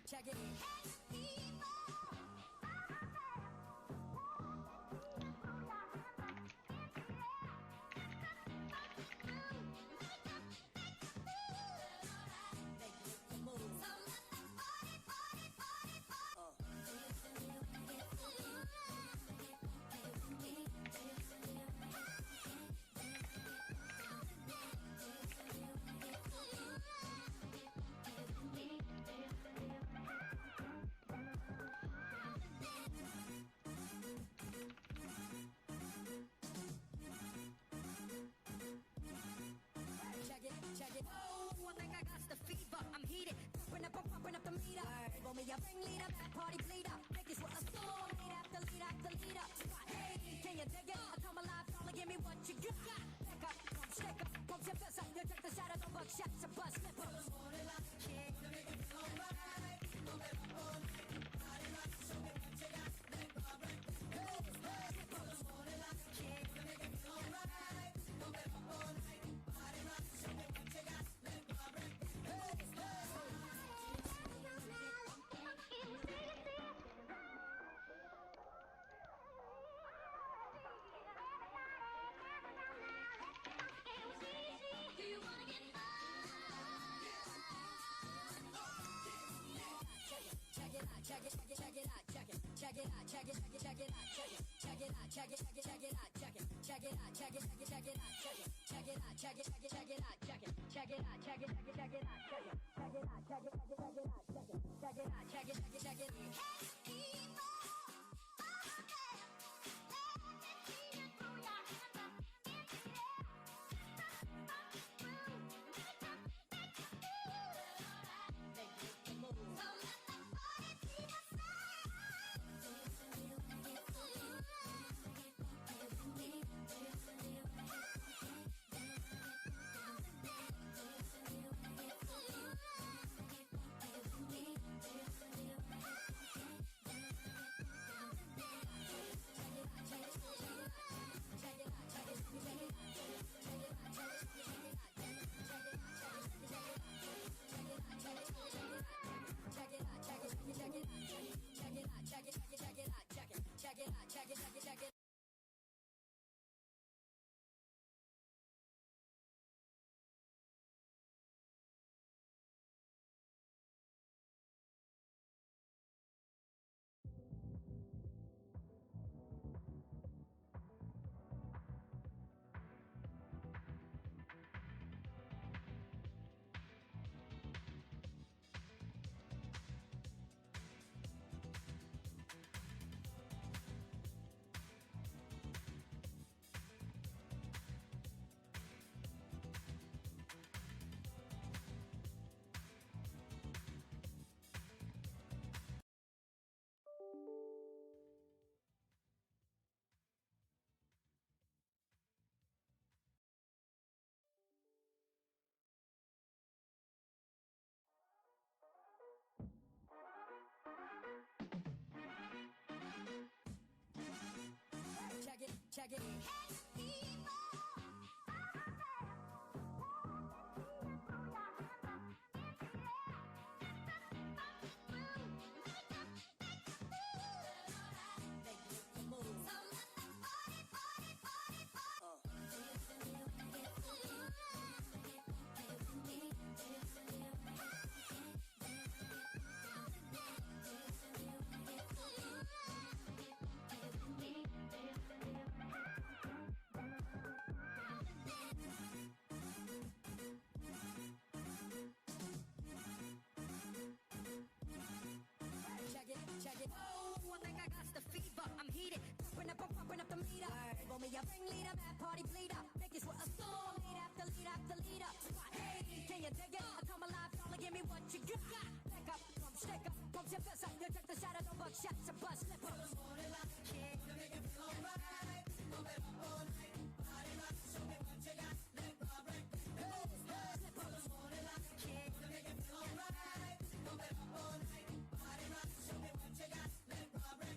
check it. Check it. Oh, I think I got the fever. I'm heated. Pumping up the meter. Roll me a ringleader, that party bleeder. Think it's what a storm. Lead after lead after leader. Hey, can you dig it? I come alive, y'all give me what you got. Back up, pump, shake up, pump your fist up. You take the shadows of buckshots and bust slip up. Morning like a kid, gonna make it feel alright. Move it up all night. Body rock, show me what you got. Let go, break. Hey, slip up. Morning like a kid, gonna make it feel alright. Move it up all night. Body rock, show me what you got. Let go, break. Hey, do you wanna get check it out, check it out, check it, check it out, check it, check it out, check it, check it out, check it, check it out, check it, check it out, check it, check it out, check it, check it out, check it, check it out, check it, check it out, check it, check it out, check it, check it out, check it, check it out, check it, check it out, check it, check it, check it. Check it. Check it. Oh, I think I got the fever. I'm heated. Pumping up the meter. Roll me a ringleader, that party bleeder. Think it's what a storm. Lead after lead after leader. Hey, can you dig it? I come alive, y'all give me what you got. Back up, pump, shake up, pump your fist up. You take the shadows of buckshots and bust slip up. Morning like a kid, gonna make it feel alright. Move it up all night. Body rock, show me what you got. Let go, break. Hey, slip up. Morning like a kid, gonna make it feel alright. Move it up all night. Body rock, show me what you got. Let go, break.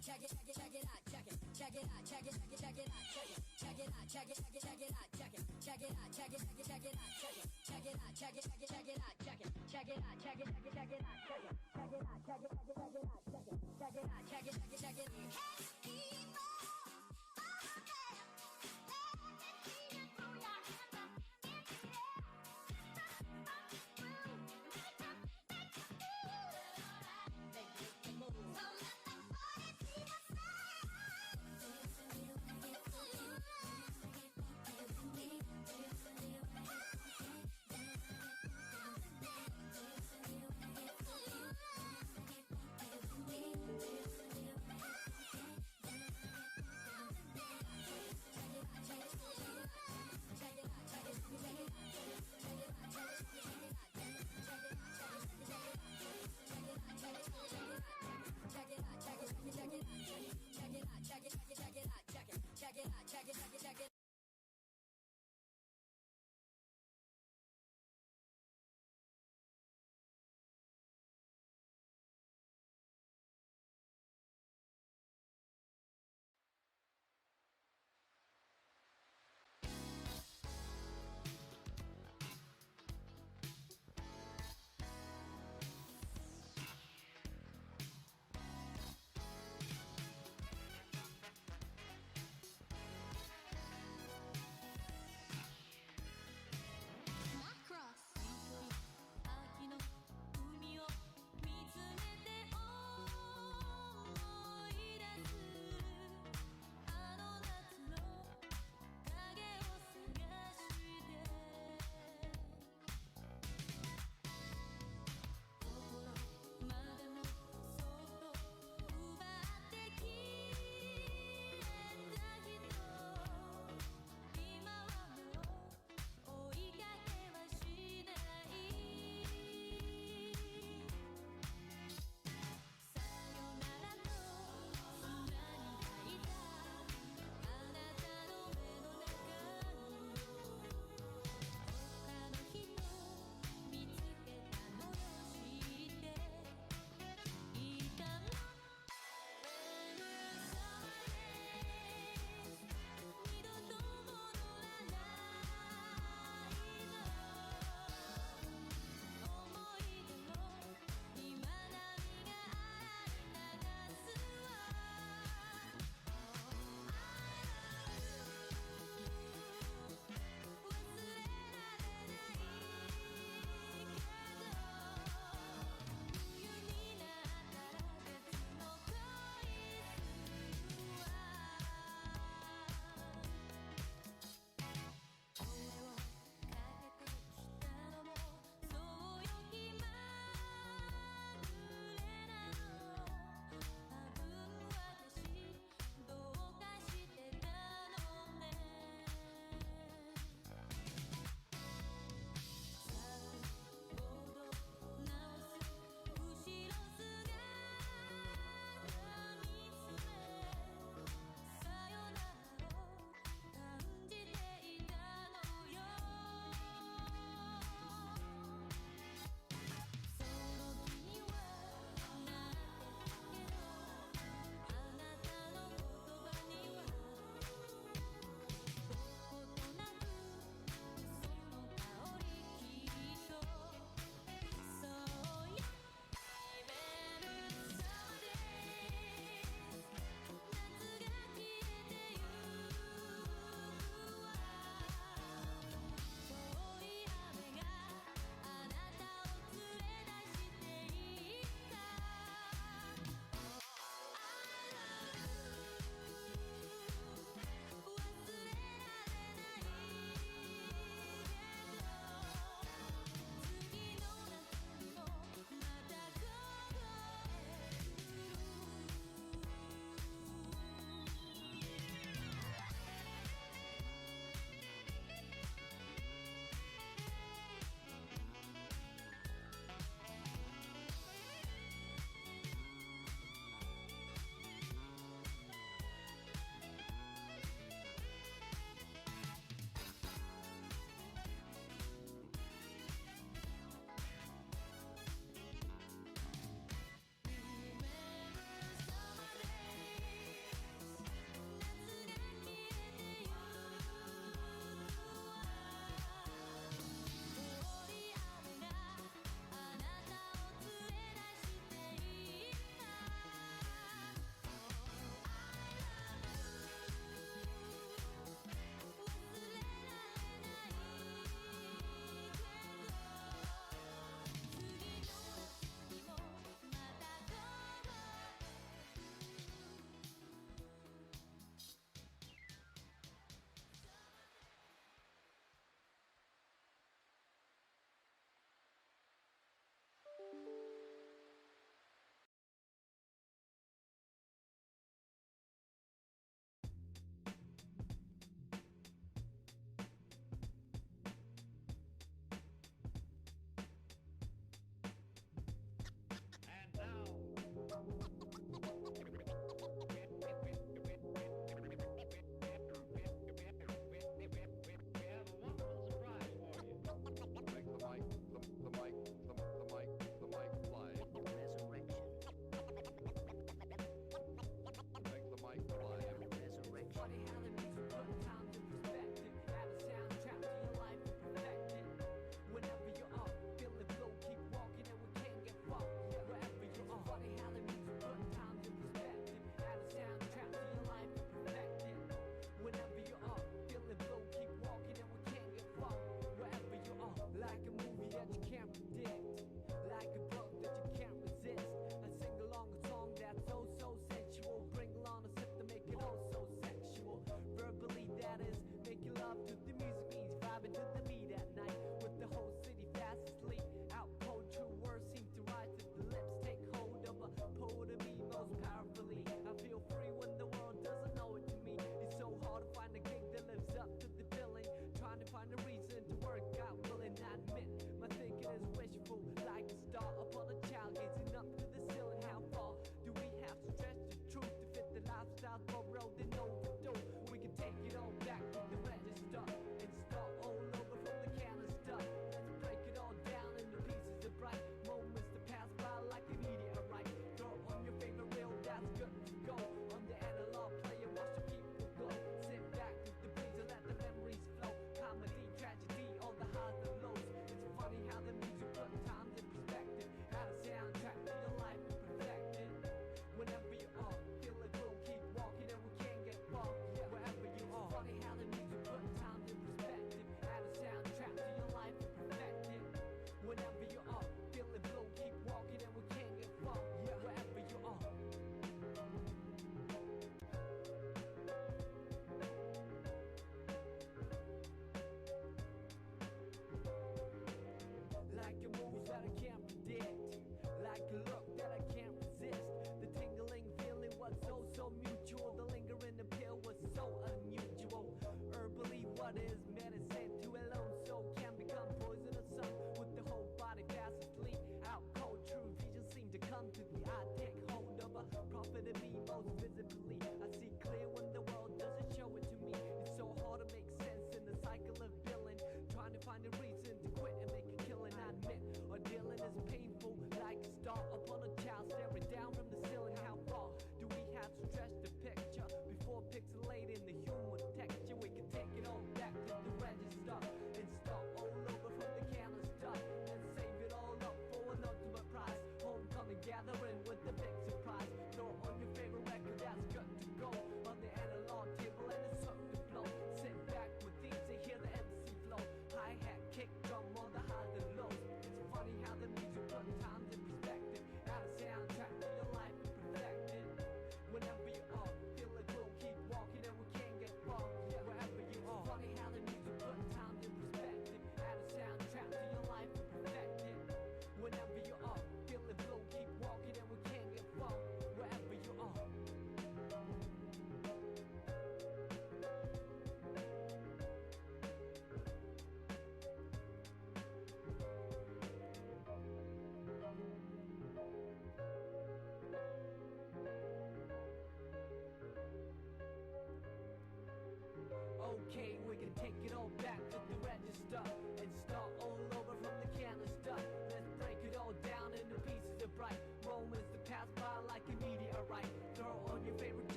check it, check it, check it out, check it, check it out, check it, check it, check it out, check it, check it out, check it, check it, check it out, check it, check it out, check it, check it, check it out, check it, check it out, check it, check it, check it out, check it, check it out, check it, check it, check it out, check it, check it out, check it, check it, check it out, check it, check it out, check it, check it, check it, check it.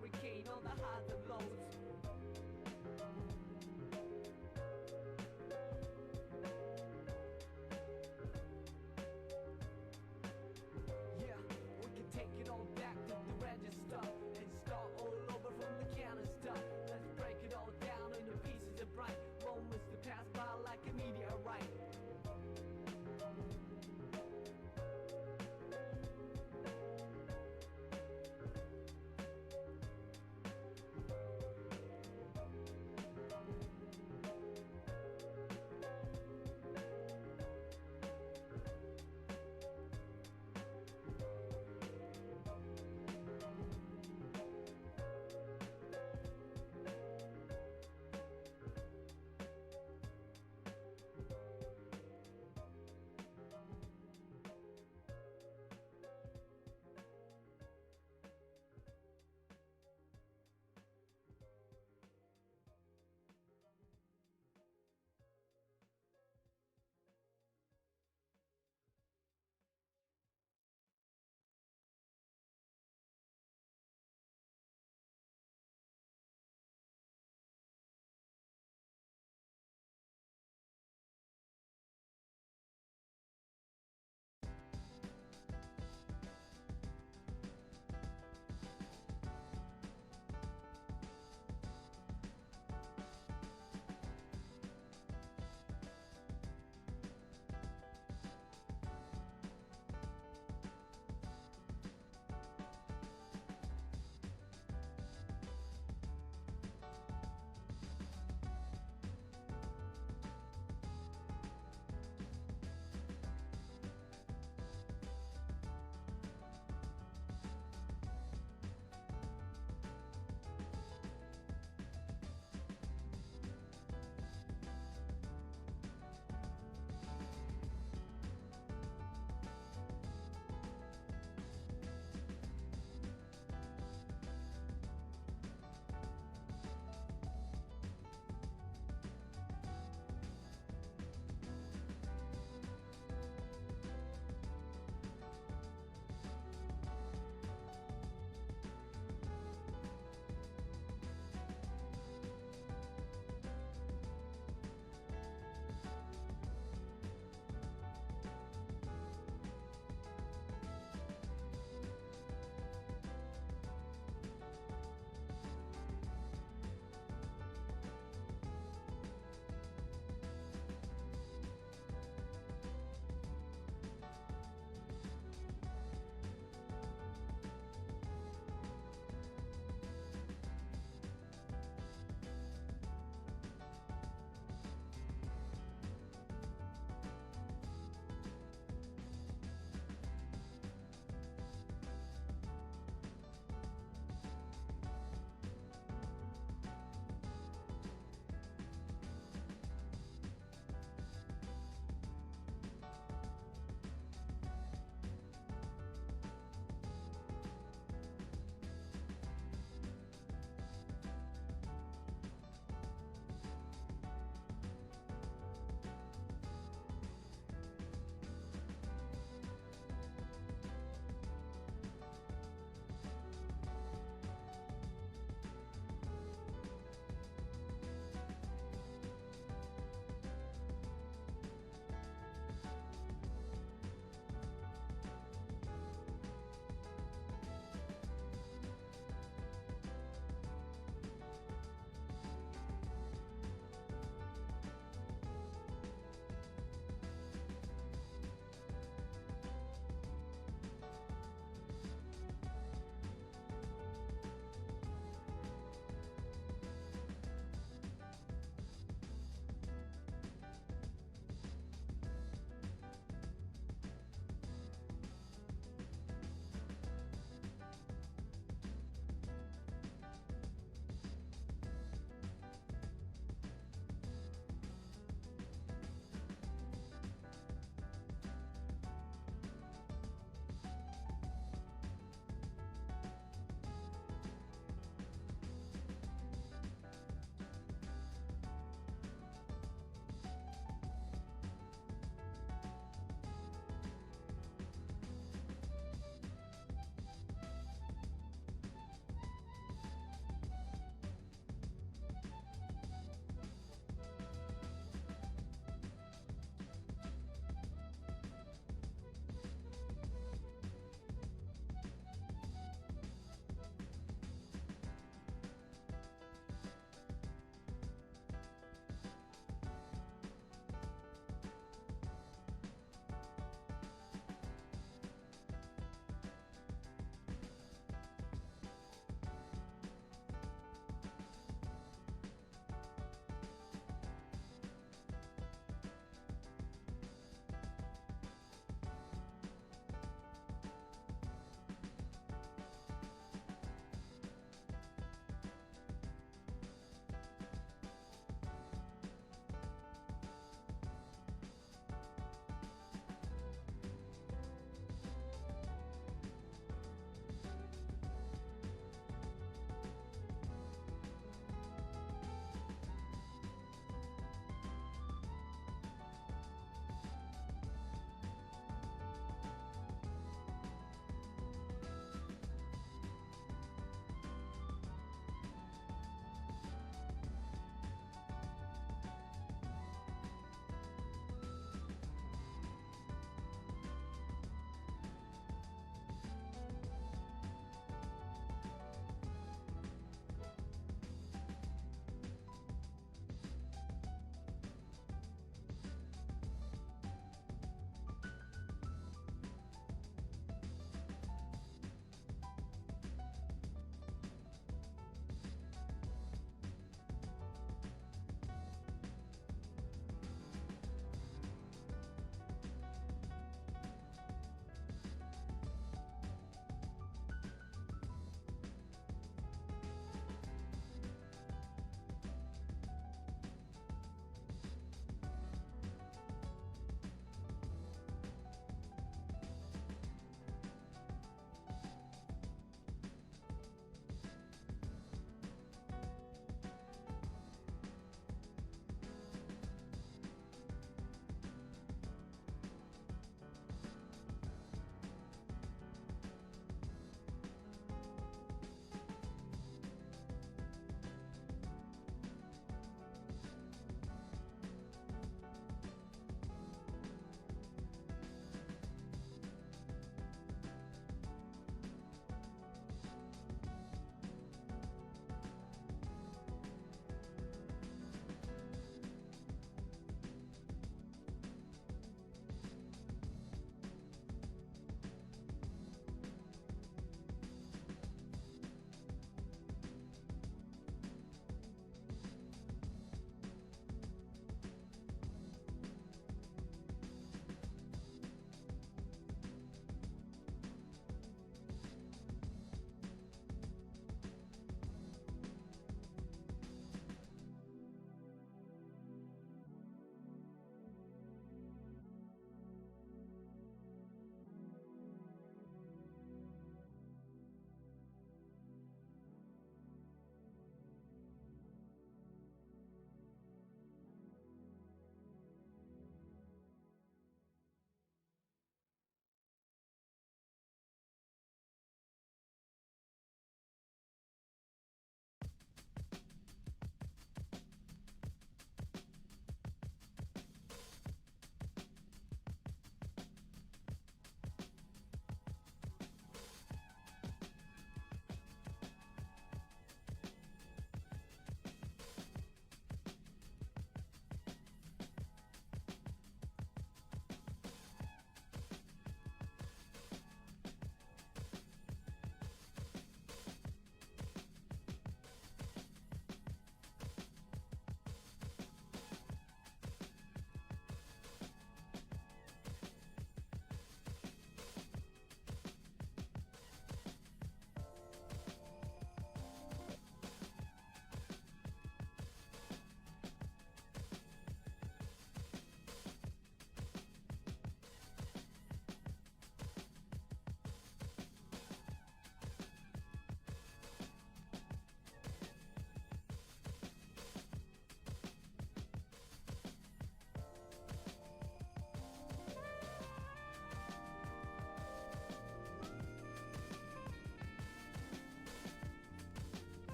hurricane on the highs and lows. Yeah, we can take it all back to the register and start all over from the canister. Let's break it all down into pieces of bright moments that pass by like a meteorite.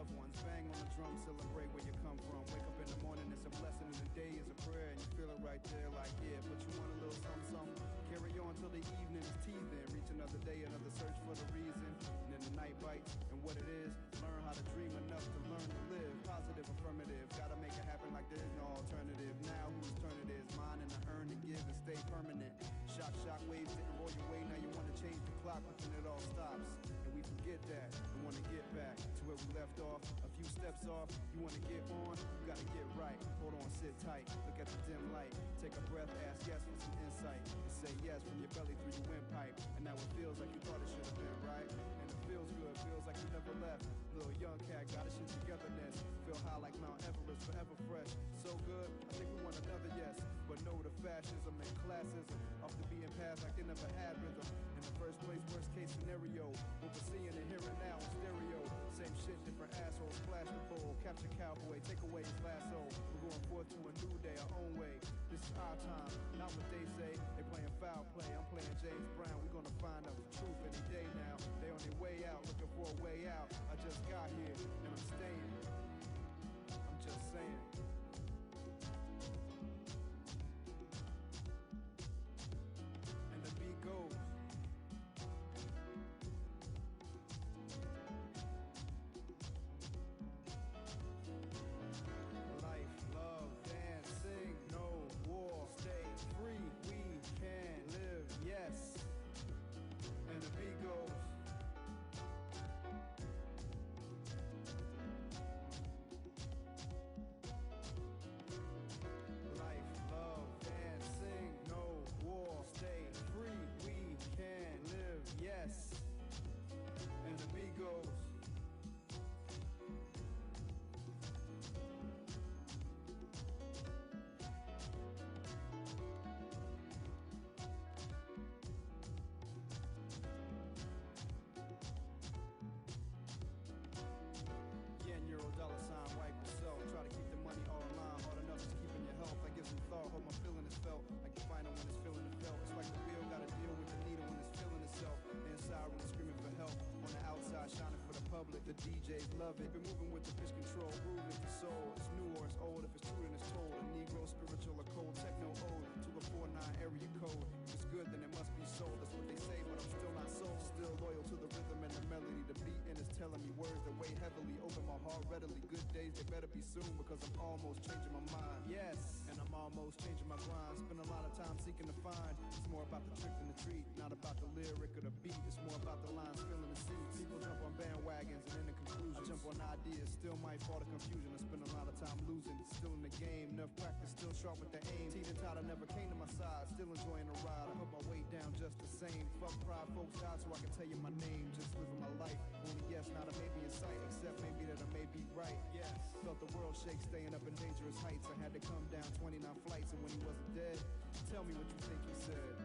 loved ones. Bang on the drum, celebrate where you come from. Wake up in the morning, it's a blessing, and the day is a prayer, and you feel it right there like, yeah, but you want a little something, something. Carry on till the evening is teething. Reach another day, another search for the reason. And then the night bites, and what it is, learn how to dream enough to learn to live. Positive, affirmative, gotta make it happen like there's no alternative. Now whose turn it is? Mine, and to earn and give and stay permanent. Shock waves didn't roll your way, now you wanna change the clock, but then it all stops. And we forget that, and wanna get back to where we left off. A few steps off, you wanna get on, you gotta get right. Hold on, sit tight, look at the dim light. Take a breath, ask yes for some insight. And say yes from your belly through your windpipe. And now it feels like you thought it should have been right. And it feels good, feels like you never left. Little young cat, got his shit togetherness. Feel high like Mount Everest, forever fresh. So good, I think we want another yes. But no to fascism and classism. Off the beaten path like they never had rhythm. In the first place, worst case scenario. What we're seeing and hearing now in stereo. Same shit, different assholes, splash the bowl. Capture cowboy, take away his lasso. We're going forth to a new day, our own way. This is our time, not what they say. They playing foul play, I'm playing James Brown. We're gonna find out the truth any day now. They on their way out, looking for a way out. I just got here, and I'm staying. I'm just saying. And the beat goes. Life, love, dance, sing, no war, stay free, we can live, yes. And the beat goes. Life, love, dance, sing, no war, stay free, we can live, yes. And the beat goes. Yen, euro, dollar sign, wipe yourself. Try to keep the money all in line. Hard enough is keeping your health. I give some thought, hope my feeling is felt. I can find it when it's feeling is felt. It's like the wheel gotta deal with the needle when it's feeling itself. The inside when it's screaming for help. On the outside shining for the public. The DJs love it. Been moving with the pitch control. Groove is the soul. It's new or it's old. If it's true then it's told. A Negro, spiritual or cold. Techno ode to a 4-9 area code. If it's good then it must be soul. That's what they say, but I'm still not sold. Still loyal to the rhythm and the melody. The beat and it's telling me words that weigh heavily. Open my heart readily. Good days, they better be soon because I'm almost changing my mind. Yes, and I'm almost changing my grind. Spend a lot of time seeking to find. It's more about the trick than the treat. Not about the lyric or the beat. It's more about the lines filling the seats. People jump on bandwagons and in the conclusion. I jump on ideas, still might fall to confusion. I spend a lot of time losing. Still in the game, enough practice, still sharp with the aim. Teeter totter never came to my side. Still enjoying the ride. I put my weight down just the same. Fuck pride, folks died so I can tell you my name. Just living my life. Only yes, not a maybe in sight. Except maybe that I may be right. Yes. Felt the world shake, staying up in dangerous heights. I had to come down 29 flights, and when he wasn't dead, tell me what you think he said.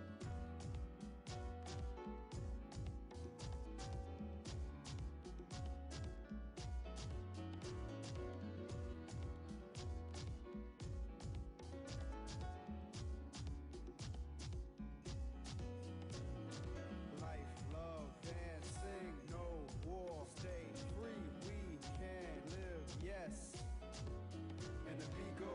Life, love, dance, sing, no war, stay free, we can live, yes. And the beat goes.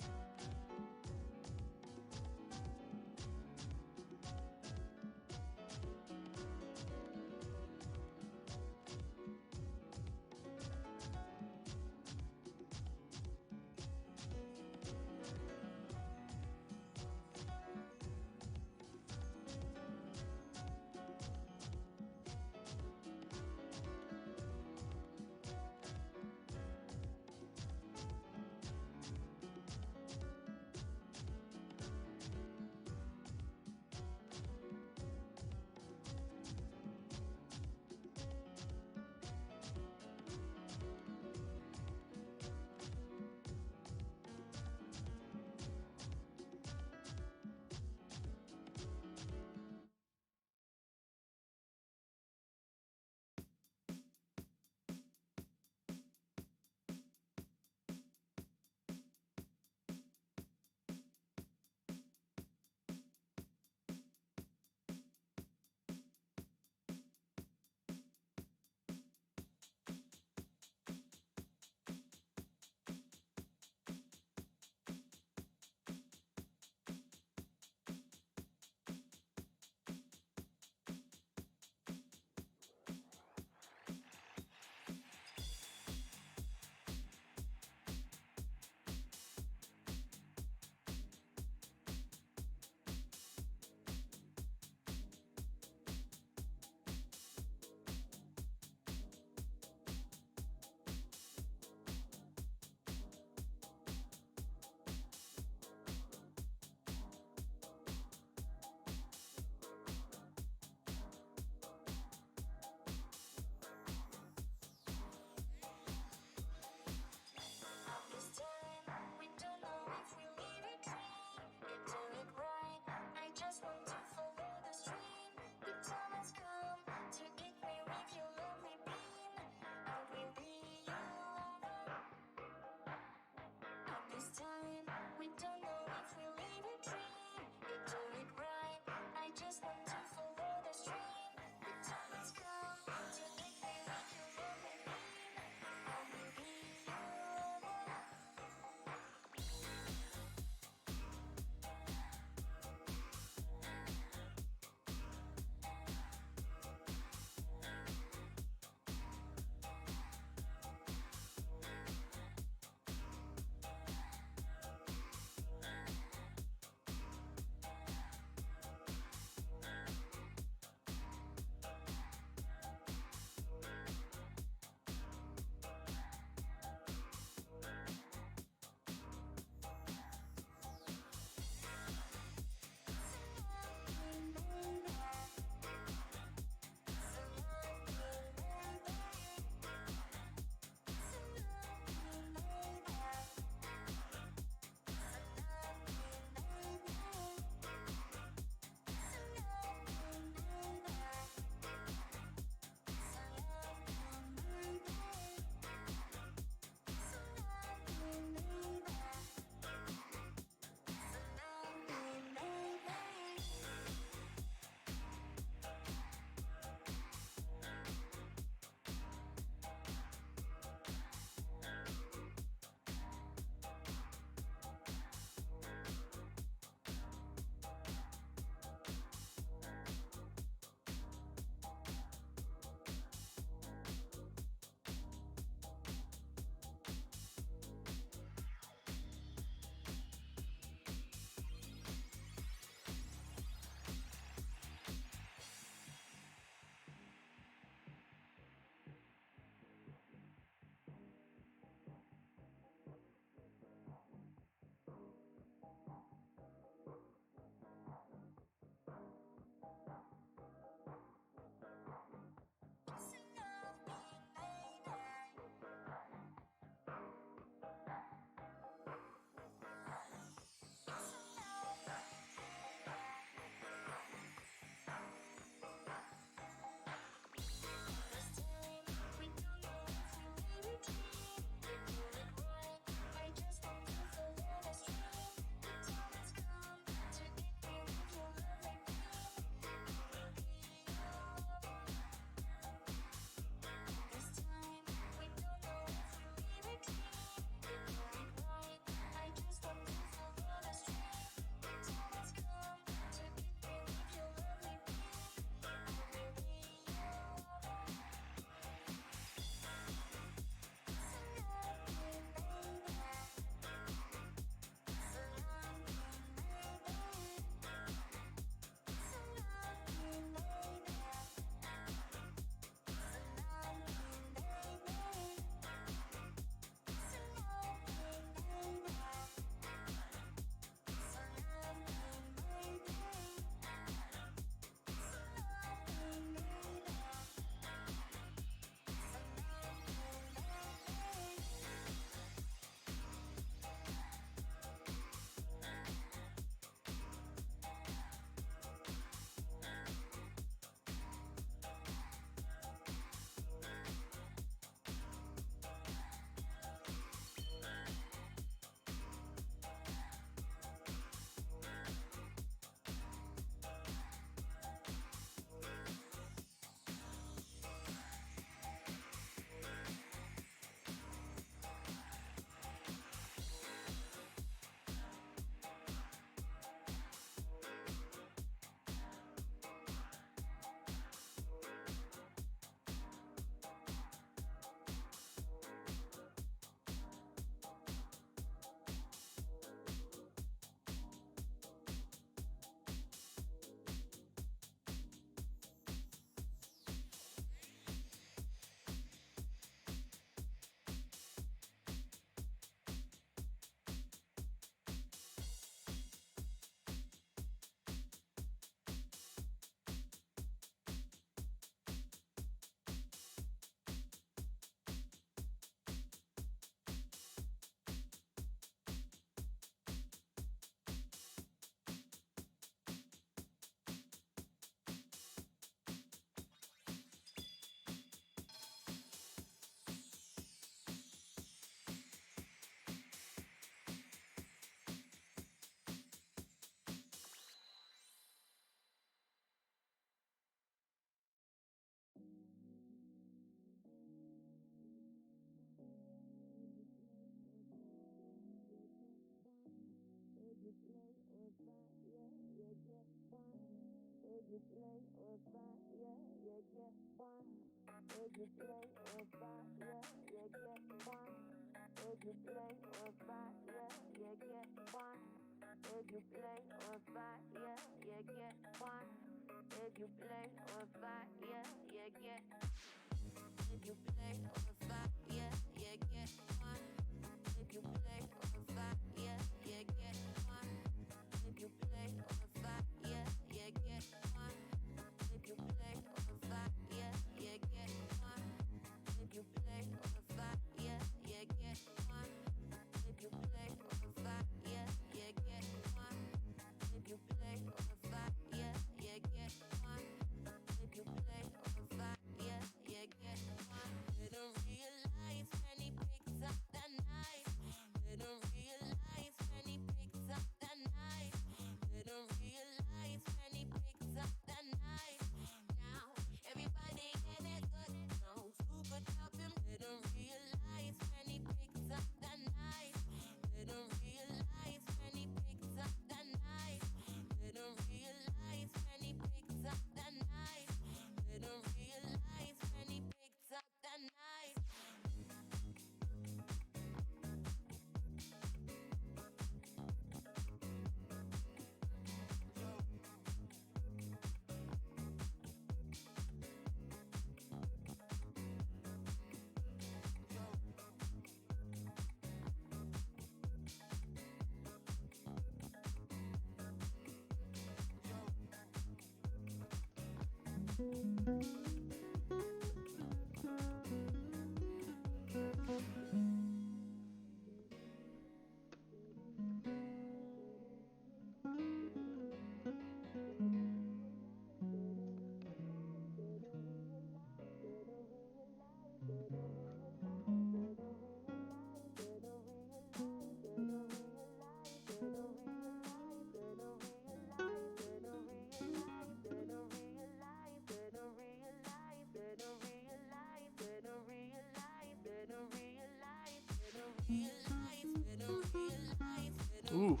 Oof.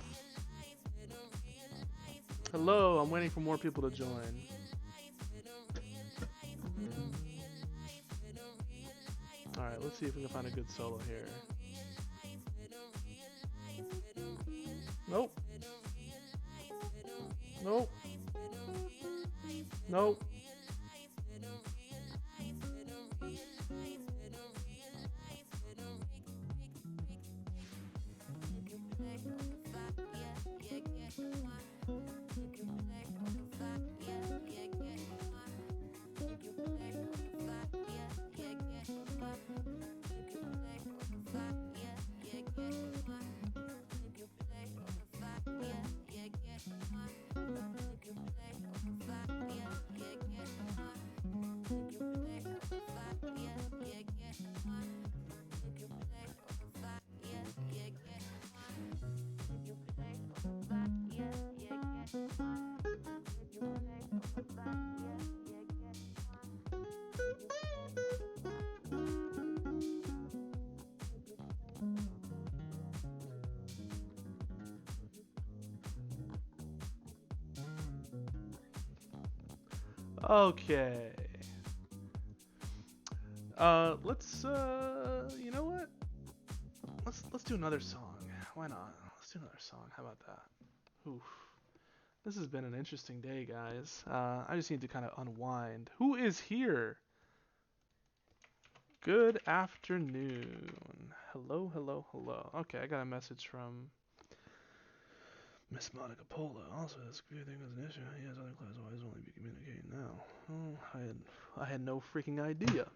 Hello, I'm waiting for more people to join. Alright, let's see if we can find a good solo here. Nope. Nope. Nope. Okay. Let's you know what? Let's do another song. Why not? Let's do another song. How about that? Oof. This has been an interesting day, guys. I just need to kind of unwind. Who is here? Good afternoon. Hello, hello, hello. Okay, I got a message from Miss Monica Pola. Also, this computer thing was an issue. He has other classes. Why is only be communicating now? Oh, I had no freaking idea.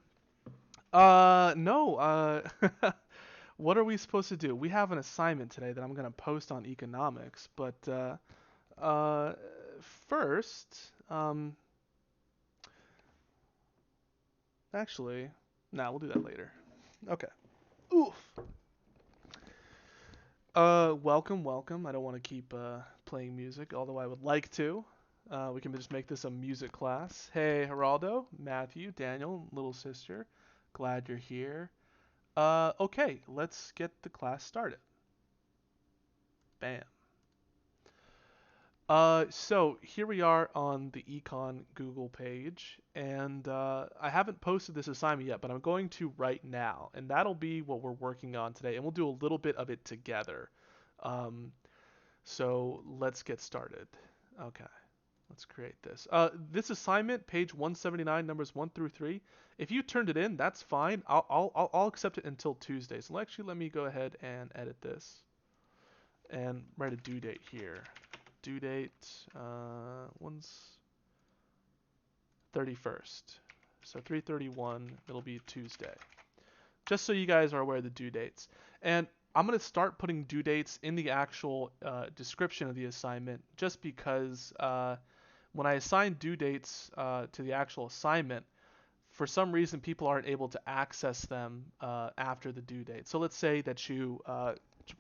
No. What are we supposed to do? We have an assignment today that I'm gonna post on economics, but uh, first, actually, nah, we'll do that later. Okay. Oof. Welcome, welcome. I don't want to keep playing music, although I would like to. We can just make this a music class. Hey, Geraldo, Matthew, Daniel, little sister. Glad you're here. Okay, let's get the class started. Bam. So here we are on the Econ Google page, and I haven't posted this assignment yet, but I'm going to right now, and that'll be what we're working on today, and we'll do a little bit of it together. Um, so let's get started. Okay, let's create this. This assignment, page 179, numbers 1 through 3. If you turned it in, that's fine. I'll accept it until Tuesday. So actually, let me go ahead and edit this and write a due date here. Due date, one's 31st. So 3/31, it'll be Tuesday. Just so you guys are aware of the due dates. And I'm going to start putting due dates in the actual description of the assignment just because when I assign due dates to the actual assignment, for some reason people aren't able to access them after the due date. So let's say that you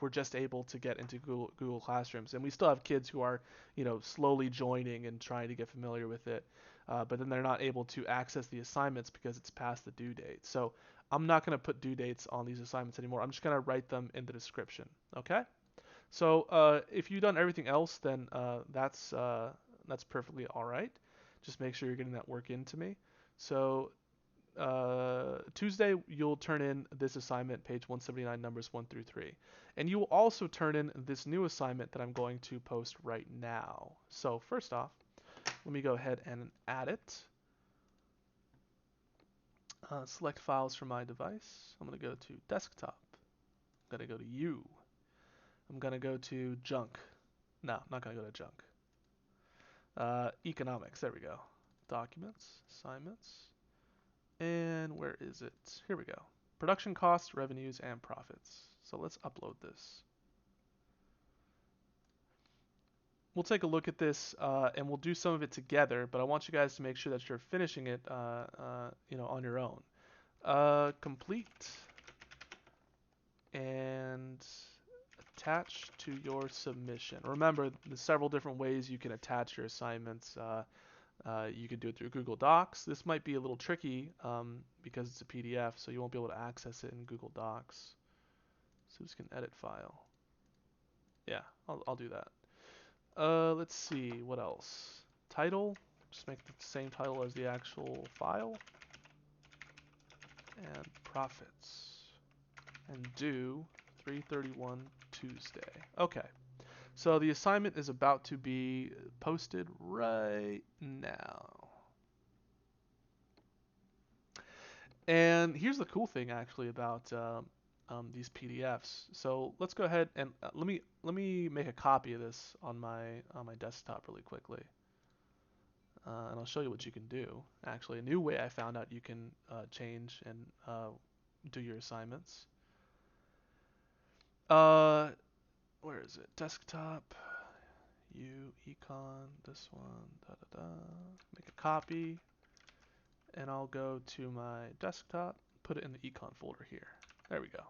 were just able to get into Google Classrooms, and we still have kids who are, slowly joining and trying to get familiar with it, but then they're not able to access the assignments because it's past the due date. So I'm not going to put due dates on these assignments anymore. I'm just going to write them in the description. Okay? So if you've done everything else, then that's perfectly all right. Just make sure you're getting that work into me. So Tuesday, you'll turn in this assignment, page 179, numbers 1 through 3. And you will also turn in this new assignment that I'm going to post right now. So first off, let me go ahead and add it. Select files from my device. I'm going to go to desktop. I'm going to go to U. I'm going to go to junk. No, I'm not going to go to junk. Economics, there we go. Documents, assignments. And where is it? Here we go. Production costs, revenues, and profits. So let's upload this. We'll take a look at this and we'll do some of it together, but I want you guys to make sure that you're finishing it on your own. Complete and attach to your submission. Remember, there's several different ways you can attach your assignments. You can do it through Google Docs. This might be a little tricky because it's a PDF, so you won't be able to access it in Google Docs. So just can edit file. Yeah, I'll do that. Let's see, what else? Title, just make the same title as the actual file. And profits. And due 3/31 Tuesday. Okay. So the assignment is about to be posted right now. And here's the cool thing actually about these PDFs. So let's go ahead and let me make a copy of this on my desktop really quickly, and I'll show you what you can do. Actually, a new way I found out you can change and do your assignments. Where is it? Desktop, econ, this one, Make a copy, and I'll go to my desktop, put it in the econ folder here. There we go.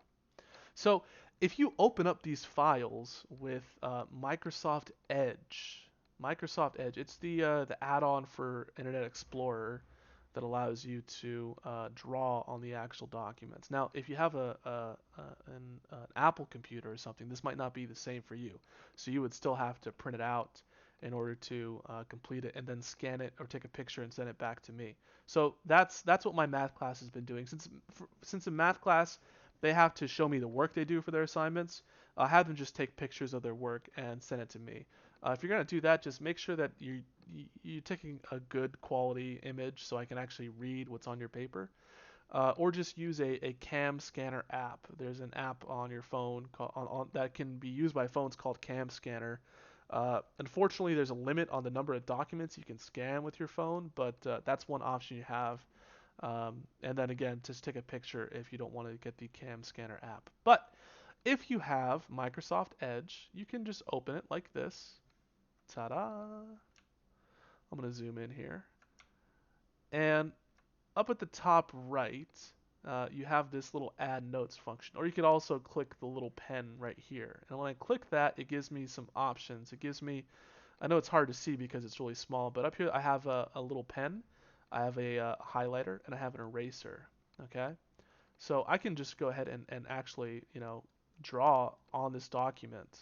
So if you open up these files with Microsoft Edge, it's the add-on for Internet Explorer that allows you to draw on the actual documents. Now, if you have an Apple computer or something, this might not be the same for you. So you would still have to print it out in order to complete it and then scan it or take a picture and send it back to me. So that's what my math class has been doing. Since in math class they have to show me the work they do for their assignments, I'll have them just take pictures of their work and send it to me. If you're going to do that, just make sure that you're taking a good quality image so I can actually read what's on your paper. Or just use a cam scanner app. There's an app on your phone that can be used by phones called Cam Scanner. Unfortunately, there's a limit on the number of documents you can scan with your phone, but that's one option you have. And then again, just take a picture if you don't want to get the Cam Scanner app. But if you have Microsoft Edge, you can just open it like this. Ta-da! I'm going to zoom in here. And up at the top right, you have this little add notes function. Or you could also click the little pen right here. And when I click that, it gives me some options. It gives me, I know it's hard to see because it's really small, but up here I have a little pen. I have a highlighter and I have an eraser. Okay, so I can just go ahead and actually draw on this document,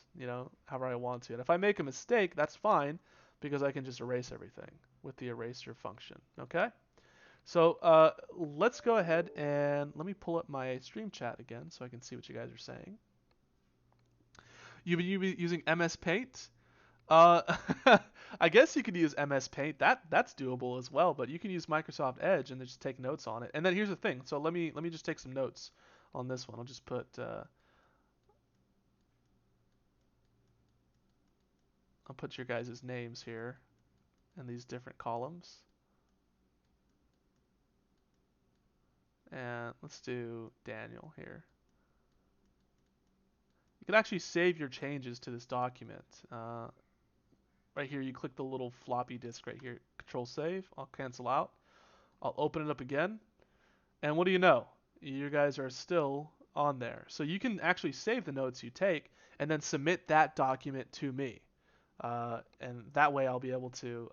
however I want to. And if I make a mistake, that's fine because I can just erase everything with the eraser function. Okay? So let's go ahead and let me pull up my stream chat again so I can see what you guys are saying. You've been using MS Paint? Uh, I guess you could use MS Paint. That's doable as well, but you can use Microsoft Edge and just take notes on it. And then here's the thing. So let me just take some notes on this one. I'll just put I'll put your guys' names here in these different columns. And let's do Daniel here. You can actually save your changes to this document. Right here, you click the little floppy disk right here. Control save. I'll cancel out. I'll open it up again. And what do you know? You guys are still on there. So you can actually save the notes you take and then submit that document to me. And that way I'll be able to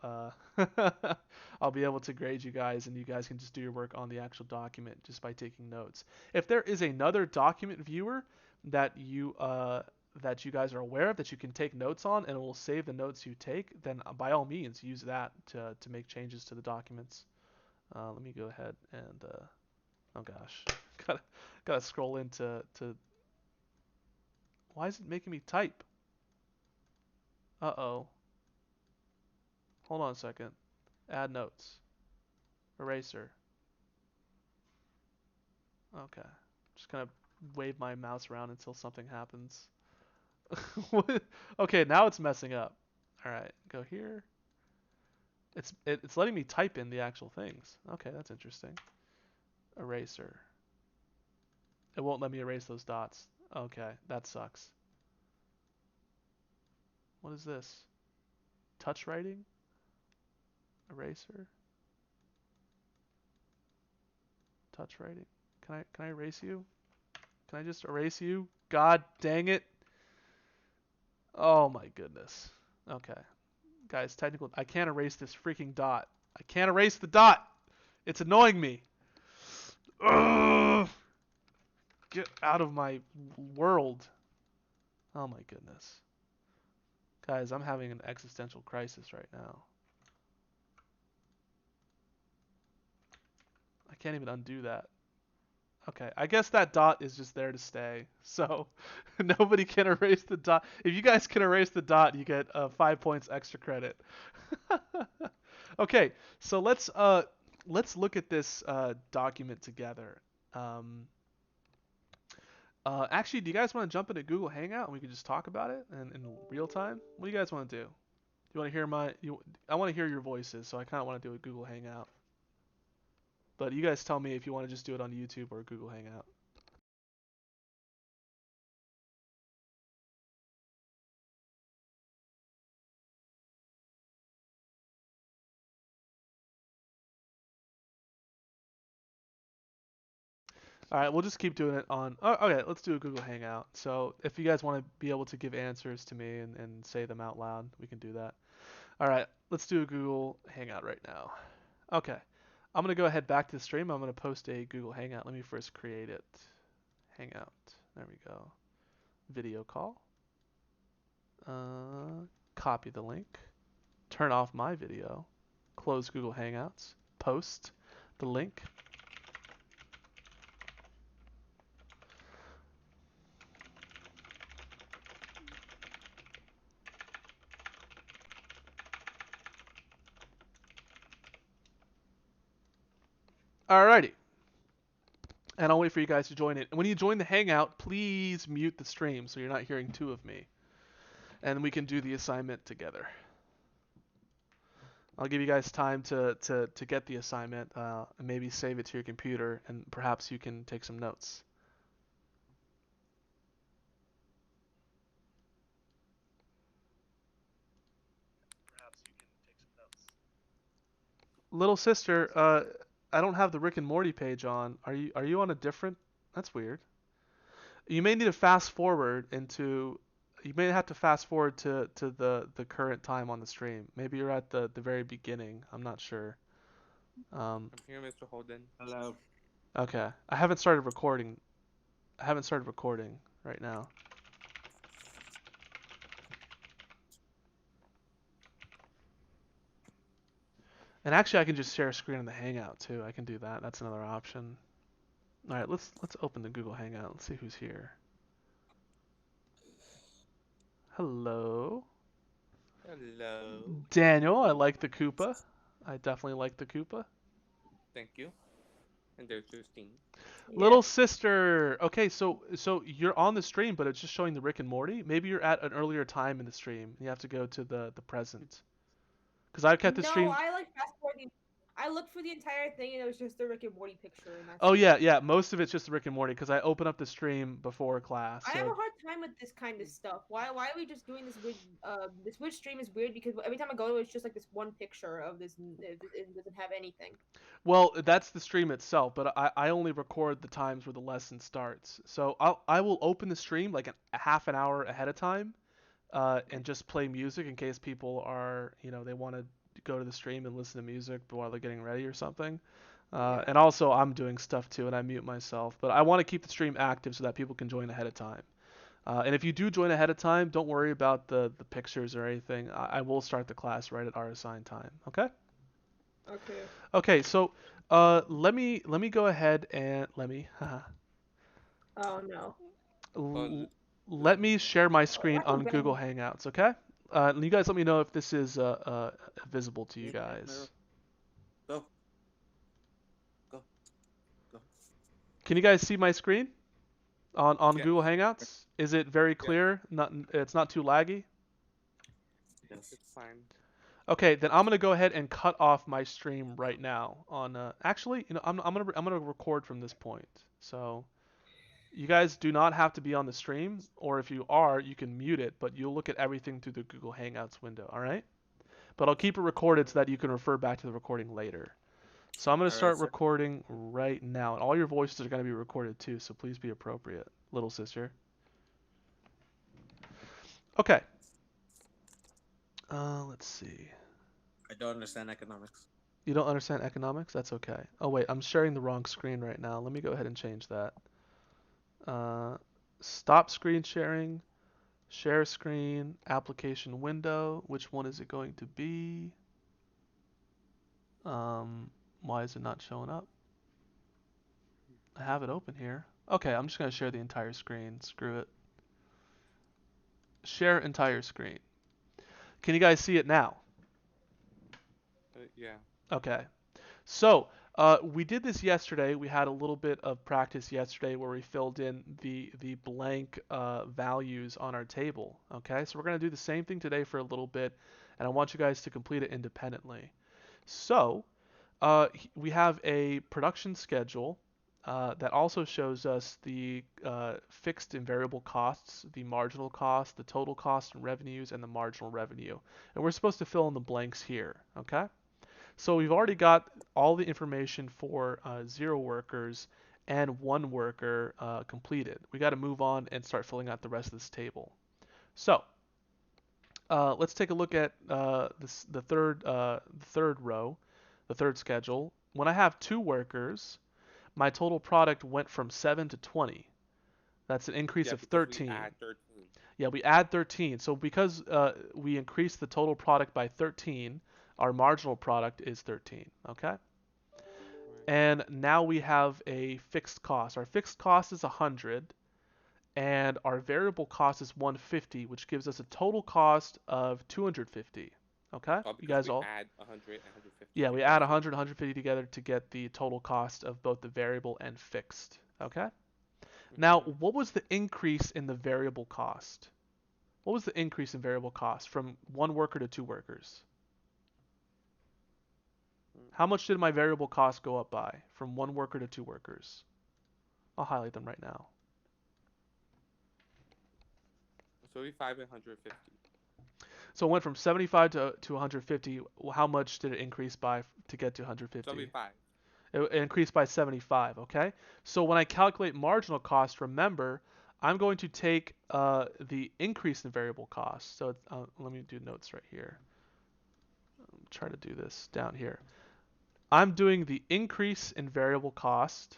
I'll be able to grade you guys, and you guys can just do your work on the actual document just by taking notes. If there is another document viewer that you guys are aware of that you can take notes on and it will save the notes you take, then by all means use that to make changes to the documents. Let me go ahead and oh gosh, gotta scroll into why is it making me type? Uh-oh. Hold on a second. Add notes. Eraser. Okay. Just gonna wave my mouse around until something happens. Okay, now it's messing up. Alright, go here. It's letting me type in the actual things. Okay, that's interesting. Eraser. It won't let me erase those dots. Okay, that sucks. What is this? Touch writing? Eraser? Touch writing? Can I erase you? Can I just erase you? God dang it. Oh my goodness. Okay. Guys, technical. I can't erase this freaking dot. I can't erase the dot. It's annoying me. Ugh! Get out of my world. Oh my goodness. Guys, I'm having an existential crisis right now. I can't even undo that. Okay, I guess that dot is just there to stay. So nobody can erase the dot. If you guys can erase the dot, you get 5 points extra credit. Okay, so let's look at this document together. Actually, do you guys want to jump into Google Hangout and we can just talk about it in real time? What do you guys want to do? Do you want to hear I want to hear your voices, so I kind of want to do a Google Hangout. But you guys tell me if you want to just do it on YouTube or Google Hangout. All right, we'll just keep doing it on. Oh, okay, let's do a Google Hangout. So if you guys want to be able to give answers to me and say them out loud, we can do that. All right, let's do a Google Hangout right now. Okay, I'm gonna go ahead back to the stream. I'm gonna post a Google Hangout. Let me first create it. Hangout. There we go. Video call. Copy the link. Turn off my video. Close Google Hangouts. Post the link. Alrighty. And I'll wait for you guys to join it. And when you join the Hangout, please mute the stream so you're not hearing two of me. And we can do the assignment together. I'll give you guys time to get the assignment and maybe save it to your computer, and perhaps you can take some notes. Little sister, I don't have the Rick and Morty page on. Are you on a different? That's weird. You may need to fast forward into. You may have to fast forward to the current time on the stream. Maybe you're at the very beginning. I'm not sure. I'm here, Mr. Holden. Hello. Okay. I haven't started recording. right now. And actually, I can just share a screen in the Hangout too. I can do that. That's another option. All right, let's open the Google Hangout. Let's see who's here. Hello. Hello. Daniel, I like the Koopa. I definitely like the Koopa. Thank you. And there's Justine. Little sister. Okay, so you're on the stream, but it's just showing the Rick and Morty. Maybe you're at an earlier time in the stream. You have to go to the present. Because I kept the No, stream. I like fast forwarding. I looked for the entire thing and it was just the Rick and Morty picture, and that's Oh it. yeah. Most of it's just the Rick and Morty because I open up the stream before class. I have So a hard time with this kind of stuff. Why are we just doing this weird? This weird stream is weird because every time I go, it's just like this one picture of this. It doesn't have anything. well, that's the stream itself, but I only record the times where the lesson starts. So I will open the stream like a half an hour ahead of time, and just play music in case people are they want to go to the stream and listen to music while they're getting ready or something. And also I'm doing stuff too, and I mute myself. But I want to keep the stream active so that people can join ahead of time. And if you do join ahead of time, don't worry about the pictures or anything. I will start the class right at our assigned time. Okay? Okay. Okay. So let me go ahead and Oh no. l- let me share my screen That's a on bad. Google Hangouts. Okay? You guys let me know if this is visible to you guys. Go. Go. Go. Can you guys see my screen on Yes. Google Hangouts? Is it very clear? It's not too laggy? Yes, it's fine. Okay, then I'm gonna go ahead and cut off my stream right now. Actually, I'm gonna record from this point. So you guys do not have to be on the stream, or if you are, you can mute it, but you'll look at everything through the Google Hangouts window. All right? But I'll keep it recorded so that you can refer back to the recording later. So I'm gonna start recording right now, and all your voices are gonna be recorded too. So please be appropriate, little sister. Okay. Let's see. I don't understand economics. You don't understand economics? That's okay. Oh wait, I'm sharing the wrong screen right now. Let me go ahead and change that. Stop screen sharing. Share screen. Application window. Which one is it going to be? Why is it not showing up? I have it open here. Okay, I'm just gonna share the entire screen. Screw it. Share entire screen. Can you guys see it now? Yeah. Okay. So, we did this yesterday. We had a little bit of practice yesterday where we filled in the blank values on our table. Okay, so we're going to do the same thing today for a little bit, and I want you guys to complete it independently. So, we have a production schedule that also shows us the fixed and variable costs, the marginal cost, the total cost and revenues, and the marginal revenue. And we're supposed to fill in the blanks here. Okay? So we've already got all the information for 0 workers and 1 worker completed. We got to move on and start filling out the rest of this table. So let's take a look at the third row, the third schedule. When I have 2 workers, my total product went from 7 to 20. That's an increase of 13. We add 13. Yeah, we add 13. So because we increased the total product by 13, our marginal product is 13, okay? Right. And now we have a fixed cost. Our fixed cost is 100, and our variable cost is 150, which gives us a total cost of 250. Okay? You guys all add 100 and 150. Yeah, we add 100 and 150 together to get the total cost of both the variable and fixed. Okay? Now, what was the increase in the variable cost? What was the increase in variable cost from 1 worker to 2 workers? How much did my variable cost go up by from 1 worker to 2 workers? I'll highlight them right now. 75 and 150. So it went from 75 to 150. How much did it increase by to get to 150? 75. It increased by 75, okay? So when I calculate marginal cost, remember, I'm going to take the increase in variable cost. So let me do notes right here. Try to do this down here. I'm doing the increase in variable cost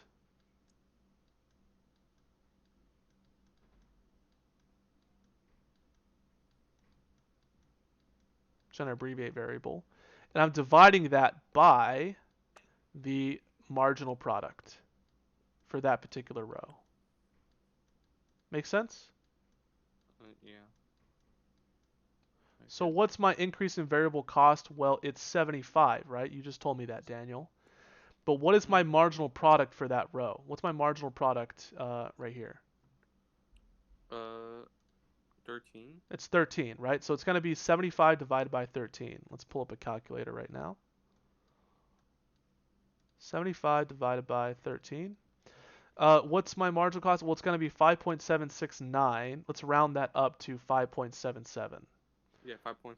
which is an abbreviate variable, and I'm dividing that by the marginal product for that particular row. Make sense? Yeah. So what's my increase in variable cost? Well, it's 75, right? You just told me that, Daniel. But what is my marginal product for that row? What's my marginal product right here? 13. It's 13, right? So it's going to be 75 divided by 13. Let's pull up a calculator right now. 75 divided by 13. What's my marginal cost? Well, it's going to be 5.769. Let's round that up to 5.77. Yeah, 5.77.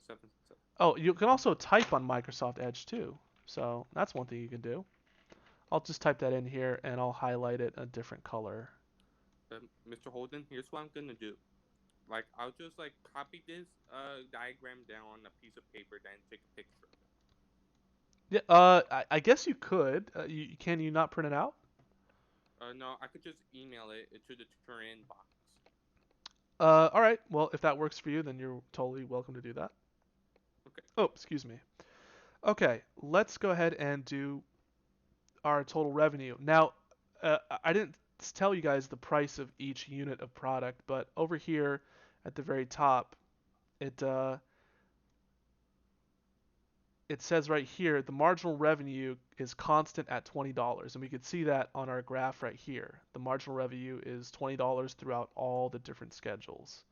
Oh, you can also type on Microsoft Edge too. So that's one thing you can do. I'll just type that in here and I'll highlight it a different color. Mr. Holden, here's what I'm gonna do. Like, I'll just like copy this diagram down on a piece of paper, then take a picture of it. Yeah. I guess you could. Can you not print it out? No, I could just email it to the tutor inbox. All right. Well, if that works for you, then you're totally welcome to do that. Okay. Oh, excuse me. Okay, let's go ahead and do our total revenue. Now, I didn't tell you guys the price of each unit of product, but over here at the very top, it says right here the marginal revenue is constant at $20, and we can see that on our graph right here. The marginal revenue is $20 throughout all the different schedules.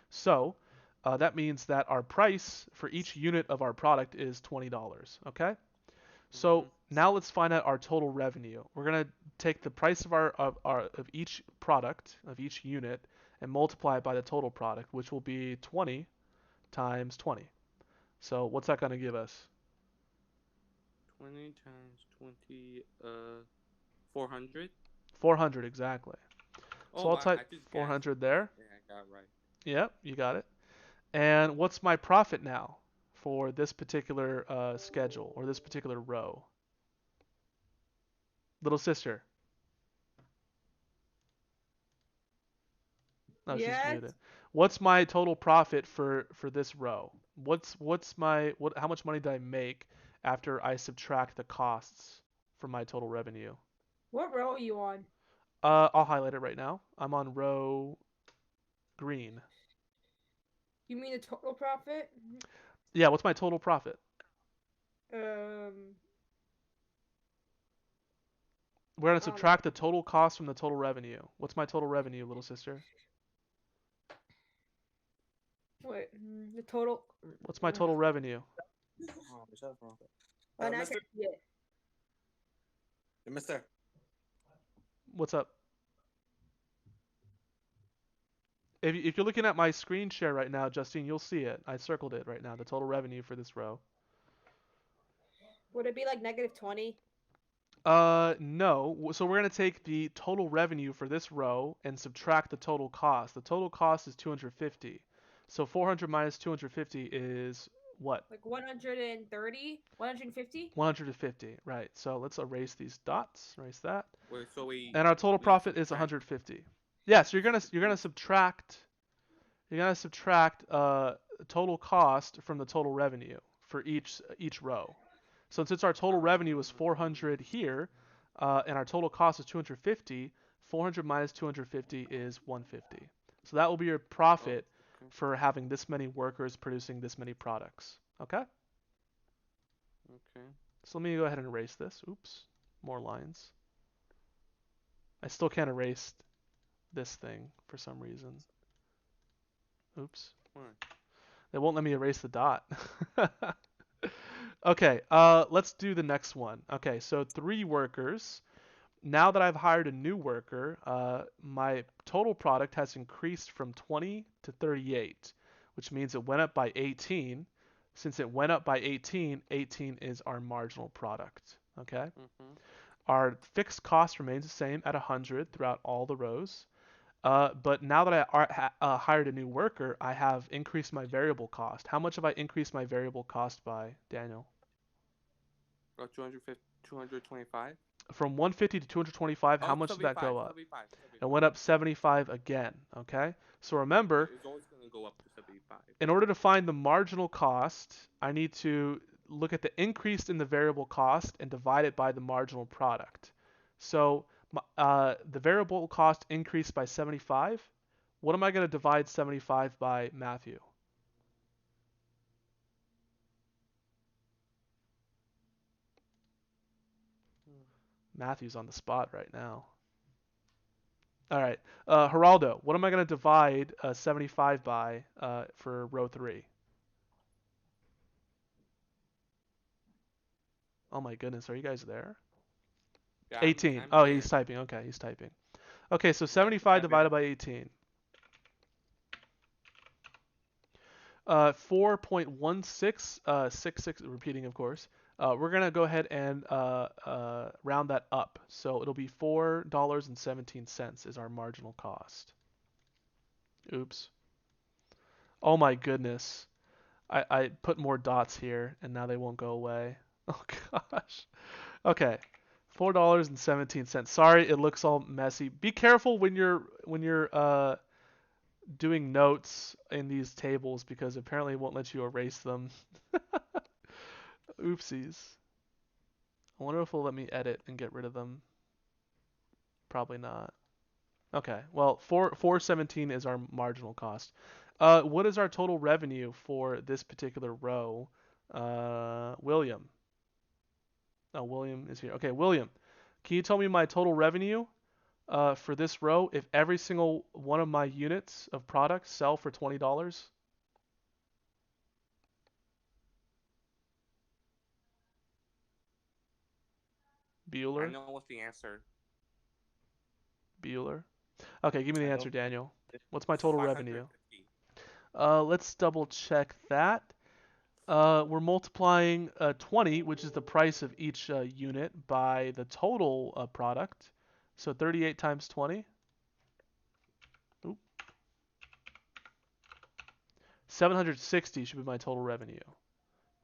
So that means that our price for each unit of our product is $20. Okay. So now let's find out our total revenue. We're gonna take the price of of each product, of each unit, and multiply it by the total product, which will be 20 times 20. So what's that gonna give us? 20 times 20, 400. 400 exactly. Oh, So I'll wow, type I just 400 guessed. there. Yeah, I got it right. Yep, you got it. And what's my profit now for this particular schedule or this particular row? Little sister. No, she's Yes. muted. What's my total profit for this row? How much money did I make after I subtract the costs from my total revenue? What row are you on? I'll highlight it right now. I'm on row green. You mean the total profit? Yeah, what's my total profit? We're gonna subtract the total cost from the total revenue. What's my total revenue, little sister? Wait, the total. What's my total revenue? Mister? Yeah. Hey, mister. What's up? If you're looking at my screen share right now, Justine, you'll see it. I circled it right now, the total revenue for this row. Would it be like -20? No. So we're going to take the total revenue for this row and subtract the total cost. The total cost is 250. So 400 minus 250 is what? Like 130? 150? 150, right. So let's erase these dots. Erase that. Wait, so and our total profit is 150. Yeah, so you're gonna subtract total cost from the total revenue for each row. So since our total revenue is 400 here, and our total cost is 250, 400 minus 250 is 150. So that will be your profit for having this many workers producing this many products. Okay? Okay. So let me go ahead and erase this. Oops, more lines. I still can't erase this thing for some reason. Oops. Why? They won't let me erase the dot. Okay, let's do the next one. Okay, so 3 workers. Now that I've hired a new worker, my total product has increased from 20 to 38, which means it went up by 18. Since it went up by 18, 18 is our marginal product. Okay? Our fixed cost remains the same at 100 throughout all the rows. But now that I hired a new worker, I have increased my variable cost. How much have I increased my variable cost by, Daniel? 225? From 150 to 225, how much did that go up? 75. It went up 75 again, okay? So remember, It's always going to go up to 75. In order to find the marginal cost, I need to look at the increase in the variable cost and divide it by the marginal product. So the variable cost increased by 75. What am I going to divide 75 by, Matthew? Matthew's on the spot right now. All right. Geraldo, what am I going to divide 75 by for row 3? Oh my goodness, are you guys there? Yeah, 18. I'm Oh, here. he's typing. Okay, he's typing. Okay, so 75 divided by 18. 4.1666, repeating of course. We're going to go ahead and round that up. So it'll be $4.17 is our marginal cost. Oops. Oh my goodness. I put more dots here and now they won't go away. Oh gosh. Okay. $4.17. Sorry, it looks all messy. Be careful when you're doing notes in these tables because apparently it won't let you erase them. Oopsies. I wonder if it'll let me edit and get rid of them. Probably not. Okay. Well, 417 is our marginal cost. What is our total revenue for this particular row? William. Oh, William is here. Okay, William. Can you tell me my total revenue for this row if every single one of my units of products sell for $20? I Bueller? know what's the answer. Bueller? Okay, give me the I answer, don't. Daniel. What's my total revenue? 550. Let's double check that. We're multiplying 20, which is the price of each unit, by the total product. So 38 times 20. Oop. 760 should be my total revenue,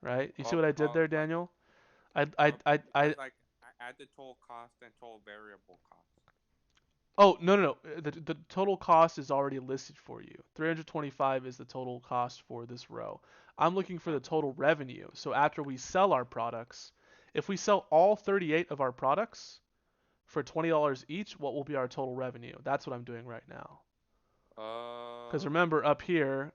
right? You see what I did there, Daniel? Because like I add the total cost and total variable cost. Oh, no. The total cost is already listed for you. 325 is the total cost for this row. I'm looking for the total revenue. So after we sell our products, if we sell all 38 of our products for $20 each, what will be our total revenue? That's what I'm doing right now. Because remember, up here,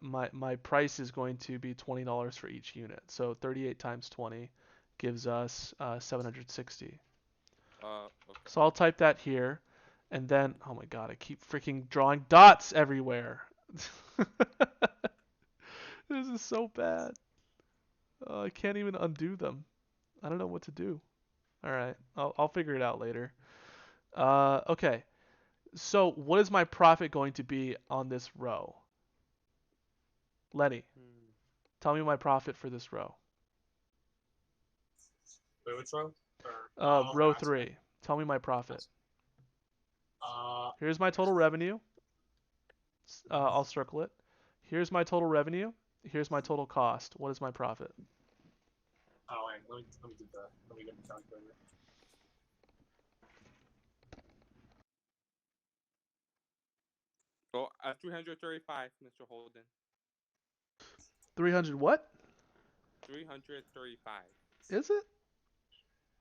my price is going to be $20 for each unit. So 38 times 20 gives us 760. Okay. So I'll type that here. And then, oh my god, I keep freaking drawing dots everywhere. This is so bad. I can't even undo them. I don't know what to do. All right, I'll figure it out later. Okay. So what is my profit going to be on this row? Lenny, tell me my profit for this row. Wait, which row? Row 3. Tell me my profit. Here's my total revenue. I'll circle it. Here's my total revenue. Here's my total cost. What is my profit? Oh, wait, let me do that. Let me get the calculator. So 335, Mr. Holden. 300 what? 335. Is it?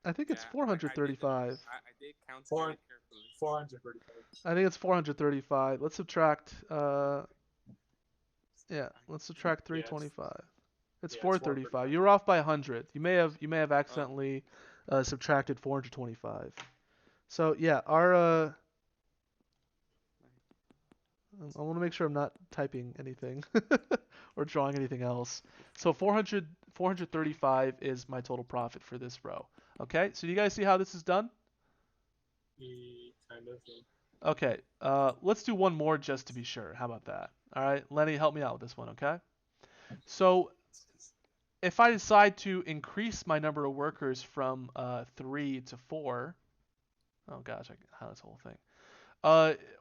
I think it's Yeah, 435. I did count Four- very carefully. 435. I think it's 435. Let's subtract. Let's subtract 325. It's 435. You were off by 100. You may have accidentally subtracted 425. So yeah, our I want to make sure I'm not typing anything or drawing anything else. So 435 is my total profit for this row. Okay, so do you guys see how this is done? Kind of. Okay, let's do one more just to be sure. How about that? All right, Lenny, help me out with this one, okay? So if I decide to increase my number of workers from 3 to 4, oh gosh, how this whole thing.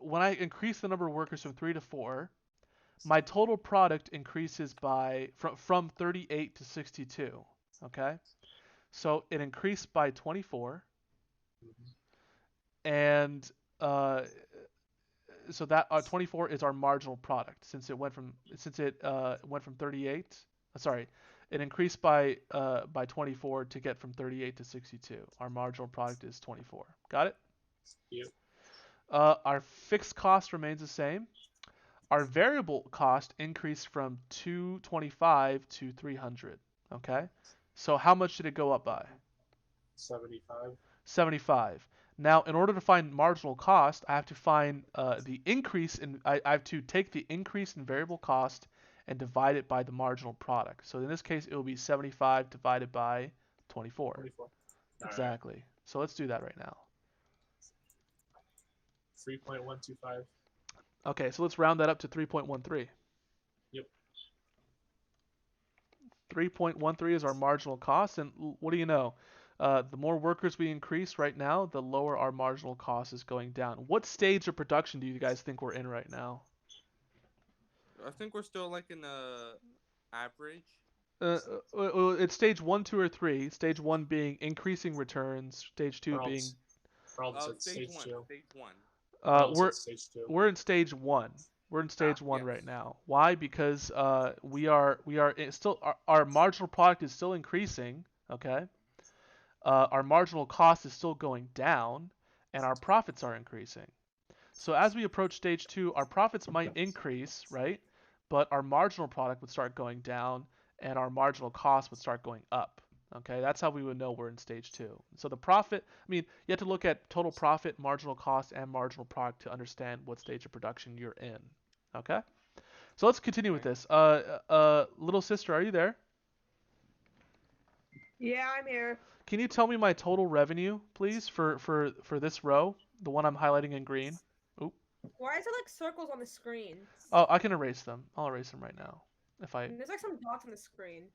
When I increase the number of workers from 3 to 4, my total product increases by from 38 to 62. Okay, so it increased by 24, and so that 24 is our marginal product since it went from 38. Sorry, it increased by 24 to get from 38 to 62. Our marginal product is 24. Got it? Yep. Our fixed cost remains the same. Our variable cost increased from 225 to 300. Okay, so how much did it go up by? 75. 75. Now, in order to find marginal cost, I have to find the increase in. I have to take the increase in variable cost and divide it by the marginal product. So in this case, it will be 75 divided by 24. 24. Exactly. Right. So let's do that right now. 3.125. Okay, so let's round that up to 3.13. Yep. 3.13 is our marginal cost, and what do you know? The more workers we increase right now, the lower our marginal cost is going down. What stage of production do you guys think we're in right now? I think we're still like in the average. It's stage 1, 2, or 3. Stage 1 being increasing returns. Stage 2 being. Stage 1. Stage 1. We're in stage 1. We're in stage 1 right now. Why? Because we are still our marginal product is still increasing. Okay. Our marginal cost is still going down, and our profits are increasing. So as we approach stage 2, our profits might increase, right? But our marginal product would start going down, and our marginal cost would start going up. Okay, that's how we would know we're in stage 2. So the profit, you have to look at total profit, marginal cost, and marginal product to understand what stage of production you're in. Okay, so let's continue with this. Little sister, are you there? Yeah, I'm here. Can you tell me my total revenue, please, for this row, the one I'm highlighting in green? Oop. Why is there like circles on the screen? Oh, I can erase them. I'll erase them right now. There's like some dots on the screen.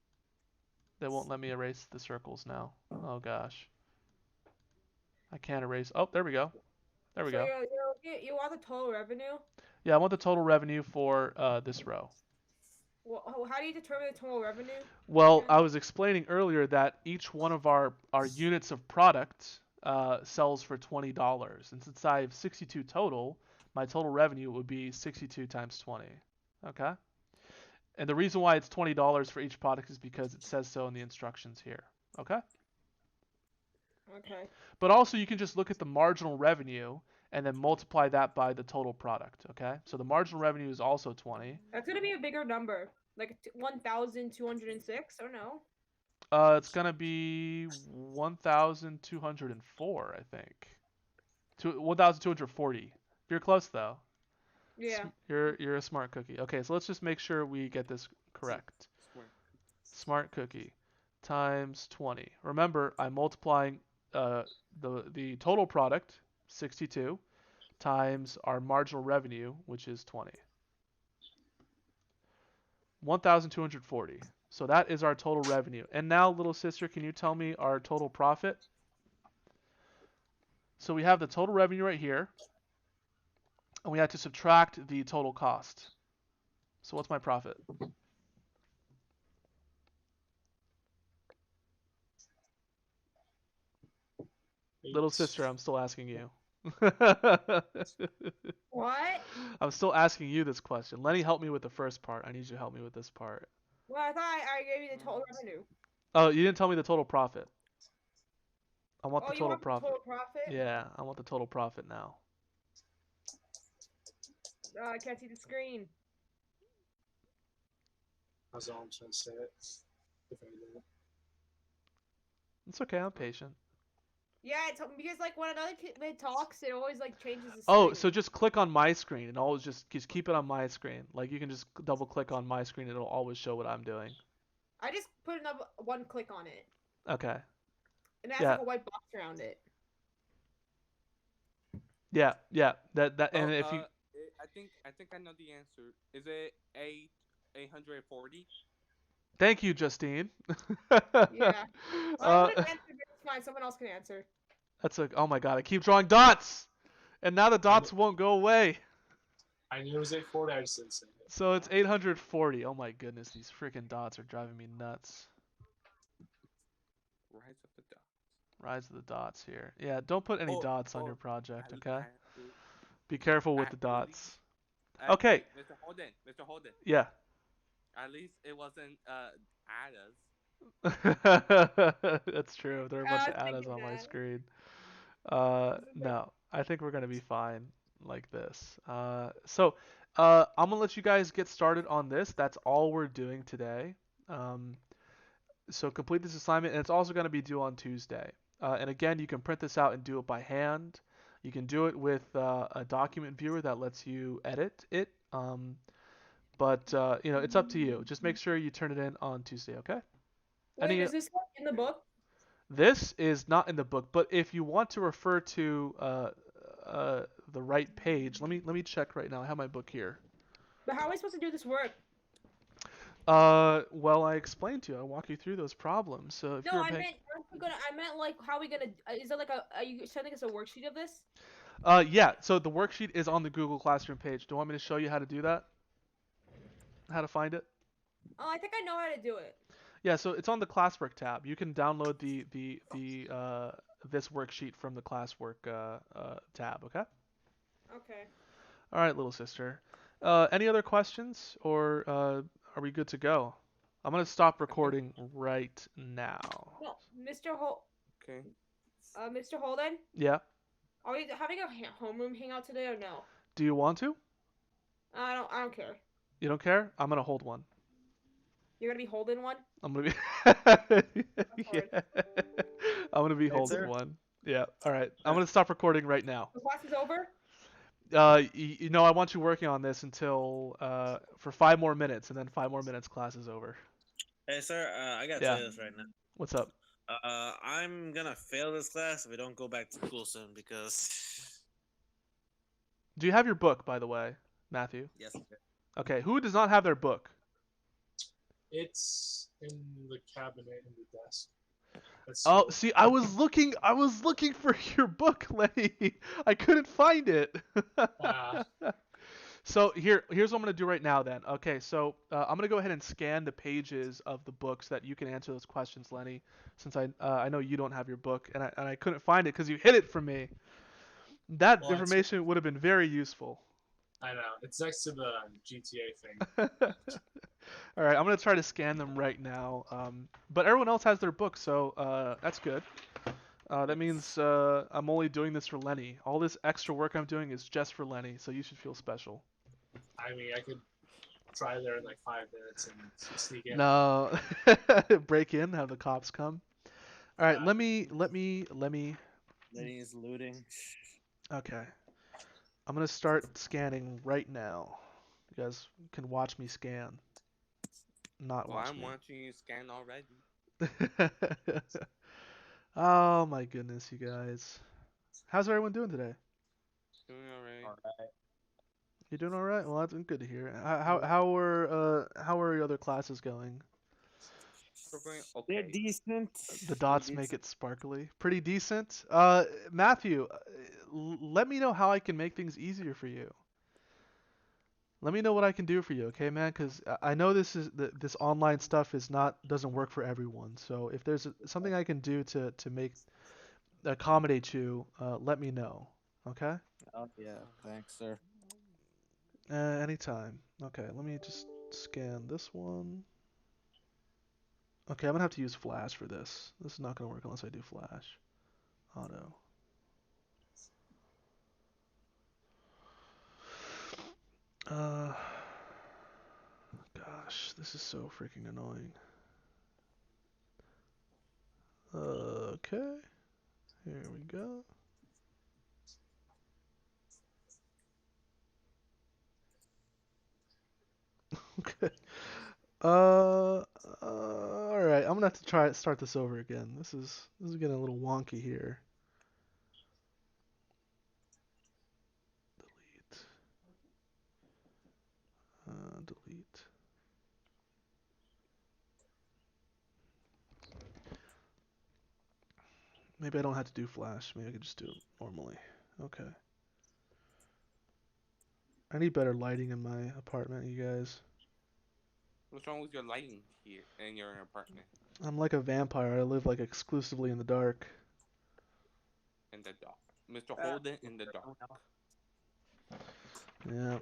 They won't let me erase the circles now. Oh gosh. I can't erase. Oh, there we go. There we go. You want the total revenue? Yeah, I want the total revenue for this row. Well, how do you determine the total revenue? Well, I was explaining earlier that each one of our units of product sells for $20. And since I have 62 total, my total revenue would be 62 times 20. Okay? And the reason why it's $20 for each product is because it says so in the instructions here. Okay? Okay. But also you can just look at the marginal revenue and then multiply that by the total product, okay? So the marginal revenue is also 20. That's going to be a bigger number. Like 1,206 or no? It's going to be 1,204, I think. 1,240. You're close though. Yeah. You're a smart cookie. Okay, so let's just make sure we get this correct. Smart cookie times 20. Remember, I'm multiplying the total product, 62, times our marginal revenue, which is 20. 1,240. So that is our total revenue. And now, little sister, can you tell me our total profit? So we have the total revenue right here, and we have to subtract the total cost. So what's my profit? Little sister, I'm still asking you. What? I'm still asking you this question. Lenny, help me with the first part. I need you to help me with this part. Well, I thought I gave you the total revenue. Oh, you didn't tell me the total profit. I want the you total want profit. The total profit? Yeah, I want the total profit now. I can't see the screen. That's all I'm trying to say it. If I did. It's okay, I'm patient. Yeah, it's because like when another kid talks, it always like changes the screen. Oh, so just click on my screen and always just keep it on my screen. Like you can just double click on my screen, it'll always show what I'm doing. I just put another one click on it. Okay. And it has like a white box around it. Yeah. And if you I think I know the answer. Is it 840? Thank you, Justine. Yeah. I wouldn't answer, but it's fine. Someone else can answer. Oh my god, I keep drawing dots! And now the dots won't go away. I knew it was 840, I just didn't say it. So it's 840. Oh my goodness, these freaking dots are driving me nuts. Rise of the dots. Rise of the dots here. Yeah, don't put any dots on your project, okay? Be careful with At the least, dots. Okay. hey, Mr. Holden. Yeah. At least it wasn't Ada's. That's true. There are a I bunch of was Adas thinking on my that. screen. Isn't there- No. I think we're gonna be fine like this. I'm gonna let you guys get started on this. That's all we're doing today. Um, so complete this assignment, and it's also gonna be due on Tuesday. And again, you can print this out and do it by hand. You can do it with a document viewer that lets you edit it. But it's up to you. Just make sure you turn it in on Tuesday, okay? Wait, Any is this like in the book? This is not in the book, but if you want to refer to the right page, let me check right now. I have my book here. But how are we supposed to do this work? Well, I explained to you. I walk you through those problems. So if No, you're I paying, meant aren't we gonna. I meant like how are we gonna. Is there like a? Are you sending us a worksheet of this? yeah. So the worksheet is on the Google Classroom page. Do you want me to show you how to do that? How to find it? Oh, I think I know how to do it. Yeah. So it's on the classwork tab. You can download the this worksheet from the classwork tab. Okay. Okay. All right, little sister. Any other questions, or are we good to go? I'm gonna stop recording right now. No, Okay. Mr. Holden, Yeah. are we having a homeroom hangout today or no? Do you want to? I don't care. You don't care? I'm gonna hold one. You're gonna be holding one. I'm gonna be. Sorry. Yeah. I'm gonna be Right, holding sir? one. Yeah. All right. I'm gonna stop recording right now. The class is over. I want you working on this until for 5 more minutes, and then 5 more minutes, class is over. Hey, sir, I gotta Yeah. tell you this right now. What's up? I'm gonna fail this class if we don't go back to school soon because. Do you have your book, by the way, Matthew? Yes, sir. Okay. Who does not have their book? It's in the cabinet in the desk. Oh, see, I was looking for your book, Lenny. I couldn't find it. So here's what I'm gonna do right now then. Okay, so I'm gonna go ahead and scan the pages of the books that you can answer those questions, Lenny, since I know you don't have your book and I couldn't find it because you hid it from me. That Well, information would have been very useful. I know. It's next to the GTA thing. All right, I'm gonna try to scan them right now. But everyone else has their book, so that's good. That means I'm only doing this for Lenny. All this extra work I'm doing is just for Lenny, so you should feel special. I mean, I could try there in like 5 minutes and sneak in. No, break in, have the cops come. All right, Uh, let me. Lenny's looting. Okay, I'm gonna start scanning right now. You guys can watch me scan. Not Well, watch I'm me. watching you scan already. Oh my goodness, you guys. How's everyone doing today? Doing alright. Alright. You doing all right? Well, that's good to hear. How are your other classes going? We're going They're okay. decent. The dots make it sparkly. Pretty decent. Matthew, let me know how I can make things easier for you. Let me know what I can do for you, okay, man? Because I know this online stuff doesn't work for everyone. So if there's something I can do to make accommodate you, let me know, okay? Oh yeah, thanks, sir. Anytime. Okay, let me just scan this one. Okay, I'm gonna have to use Flash for this. This is not gonna work unless I do Flash. Auto. Gosh, this is so freaking annoying. Okay, here we go. Okay. All right. I'm gonna have to start this over again. This is getting a little wonky here. Delete. Delete. Maybe I don't have to do Flash. Maybe I could just do it normally. Okay. I need better lighting in my apartment, you guys. What's wrong with your lighting here in your apartment? I'm like a vampire. I live like exclusively in the dark. In the dark. Mr. Holden in the dark. Yeah.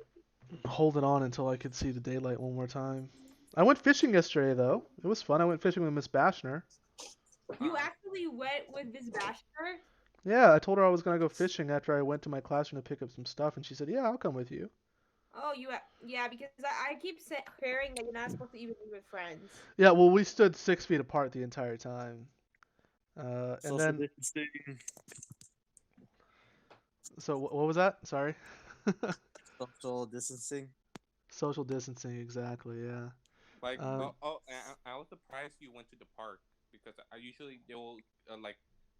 Holding on until I could see the daylight one more time. I went fishing yesterday though. It was fun. I went fishing with Miss Bashner. You Huh. actually went with Miss Bashner? Yeah, I told her I was gonna go fishing after I went to my classroom to pick up some stuff, and she said, "Yeah, I'll come with you." Oh, yeah, because I keep hearing that you're not supposed to even be with friends. Yeah, well, we stood 6 feet apart the entire time. And Social then, distancing. so what was that? Sorry. Social distancing. Social distancing, exactly. Yeah. Like, Um, and I was surprised you went to the park because I usually they'll like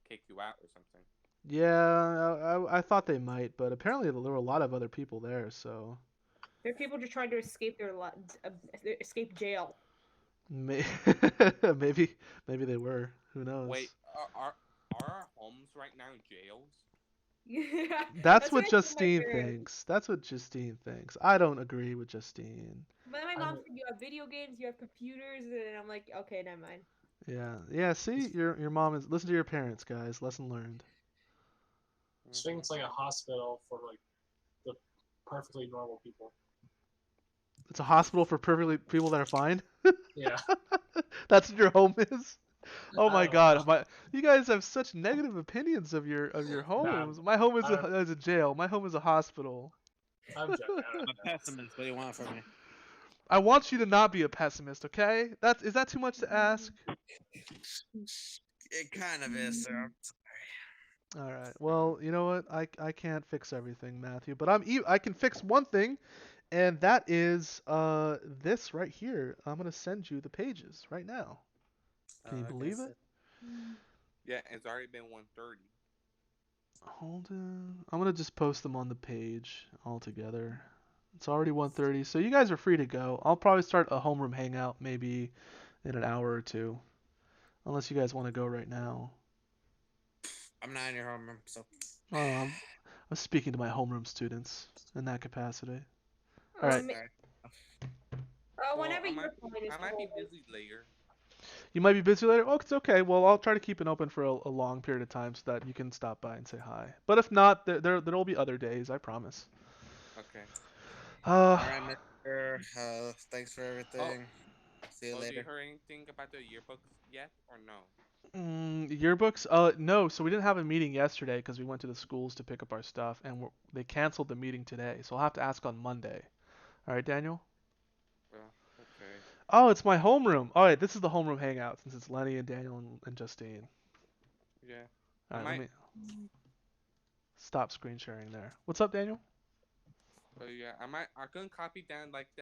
kick you out or something. yeah, I thought they might, but apparently there were a lot of other people there, so There are people just trying to escape escape jail. may maybe maybe they were. Who Wait, knows? are our homes right now jails? Yeah, That's that's what what I told my Justine parents. thinks. That's what Justine thinks. I don't agree with Justine. But then my I mom mean, said you have video games, you have computers, and I'm like, okay, never mind. Yeah. Yeah, see, your mom is listen to your parents, guys. Lesson learned. I think Hmm. it's like a hospital for like the perfectly normal people. It's a hospital for perfectly people that are fine. Yeah, That's what your home is. Oh I my don't know. God, you guys have such negative opinions of your Nah, homes. My home is I don't, is a jail. My home is a hospital. I'm joking. I I'm don't a know. pessimist. What do you want from me? I want you to not be a pessimist, okay? Is that too much to ask? It kind of is, sir. All right. Well, you know what? I can't fix everything, Matthew, but I can fix one thing, and that is this right here. I'm gonna send you the pages right now. Can you Okay, believe it? so Yeah, it's already been 1:30. Holden. I'm gonna just post them on the page all together. It's already 1:30, so you guys are free to go. I'll probably start a homeroom hangout maybe in an hour or two, unless you guys want to go right now. I'm not in your homeroom, so Oh, I'm speaking to my homeroom students in that capacity. All right. Um, sorry. Well, whenever you're fine is I might be cool. busy later. You might be busy later. Oh, it's okay. Well, I'll try to keep it open for a long period of time so that you can stop by and say hi. But if not, there'll be other days. I promise. Okay. Uh, All right, Mister. Thanks for Oh, everything. See you do you later. heard anything about the yearbooks yet or no? yearbooks? No. So we didn't have a meeting yesterday because we went to the schools to pick up our stuff, and they canceled the meeting today. So I'll have to ask on Monday. All right, Daniel. Well, okay. Oh, it's my homeroom. All right, this is the homeroom hangout since it's Lenny and Daniel and Justine. Yeah. All I right, let might. me stop screen sharing there. What's up, Daniel? Yeah. I might. I couldn't copy down like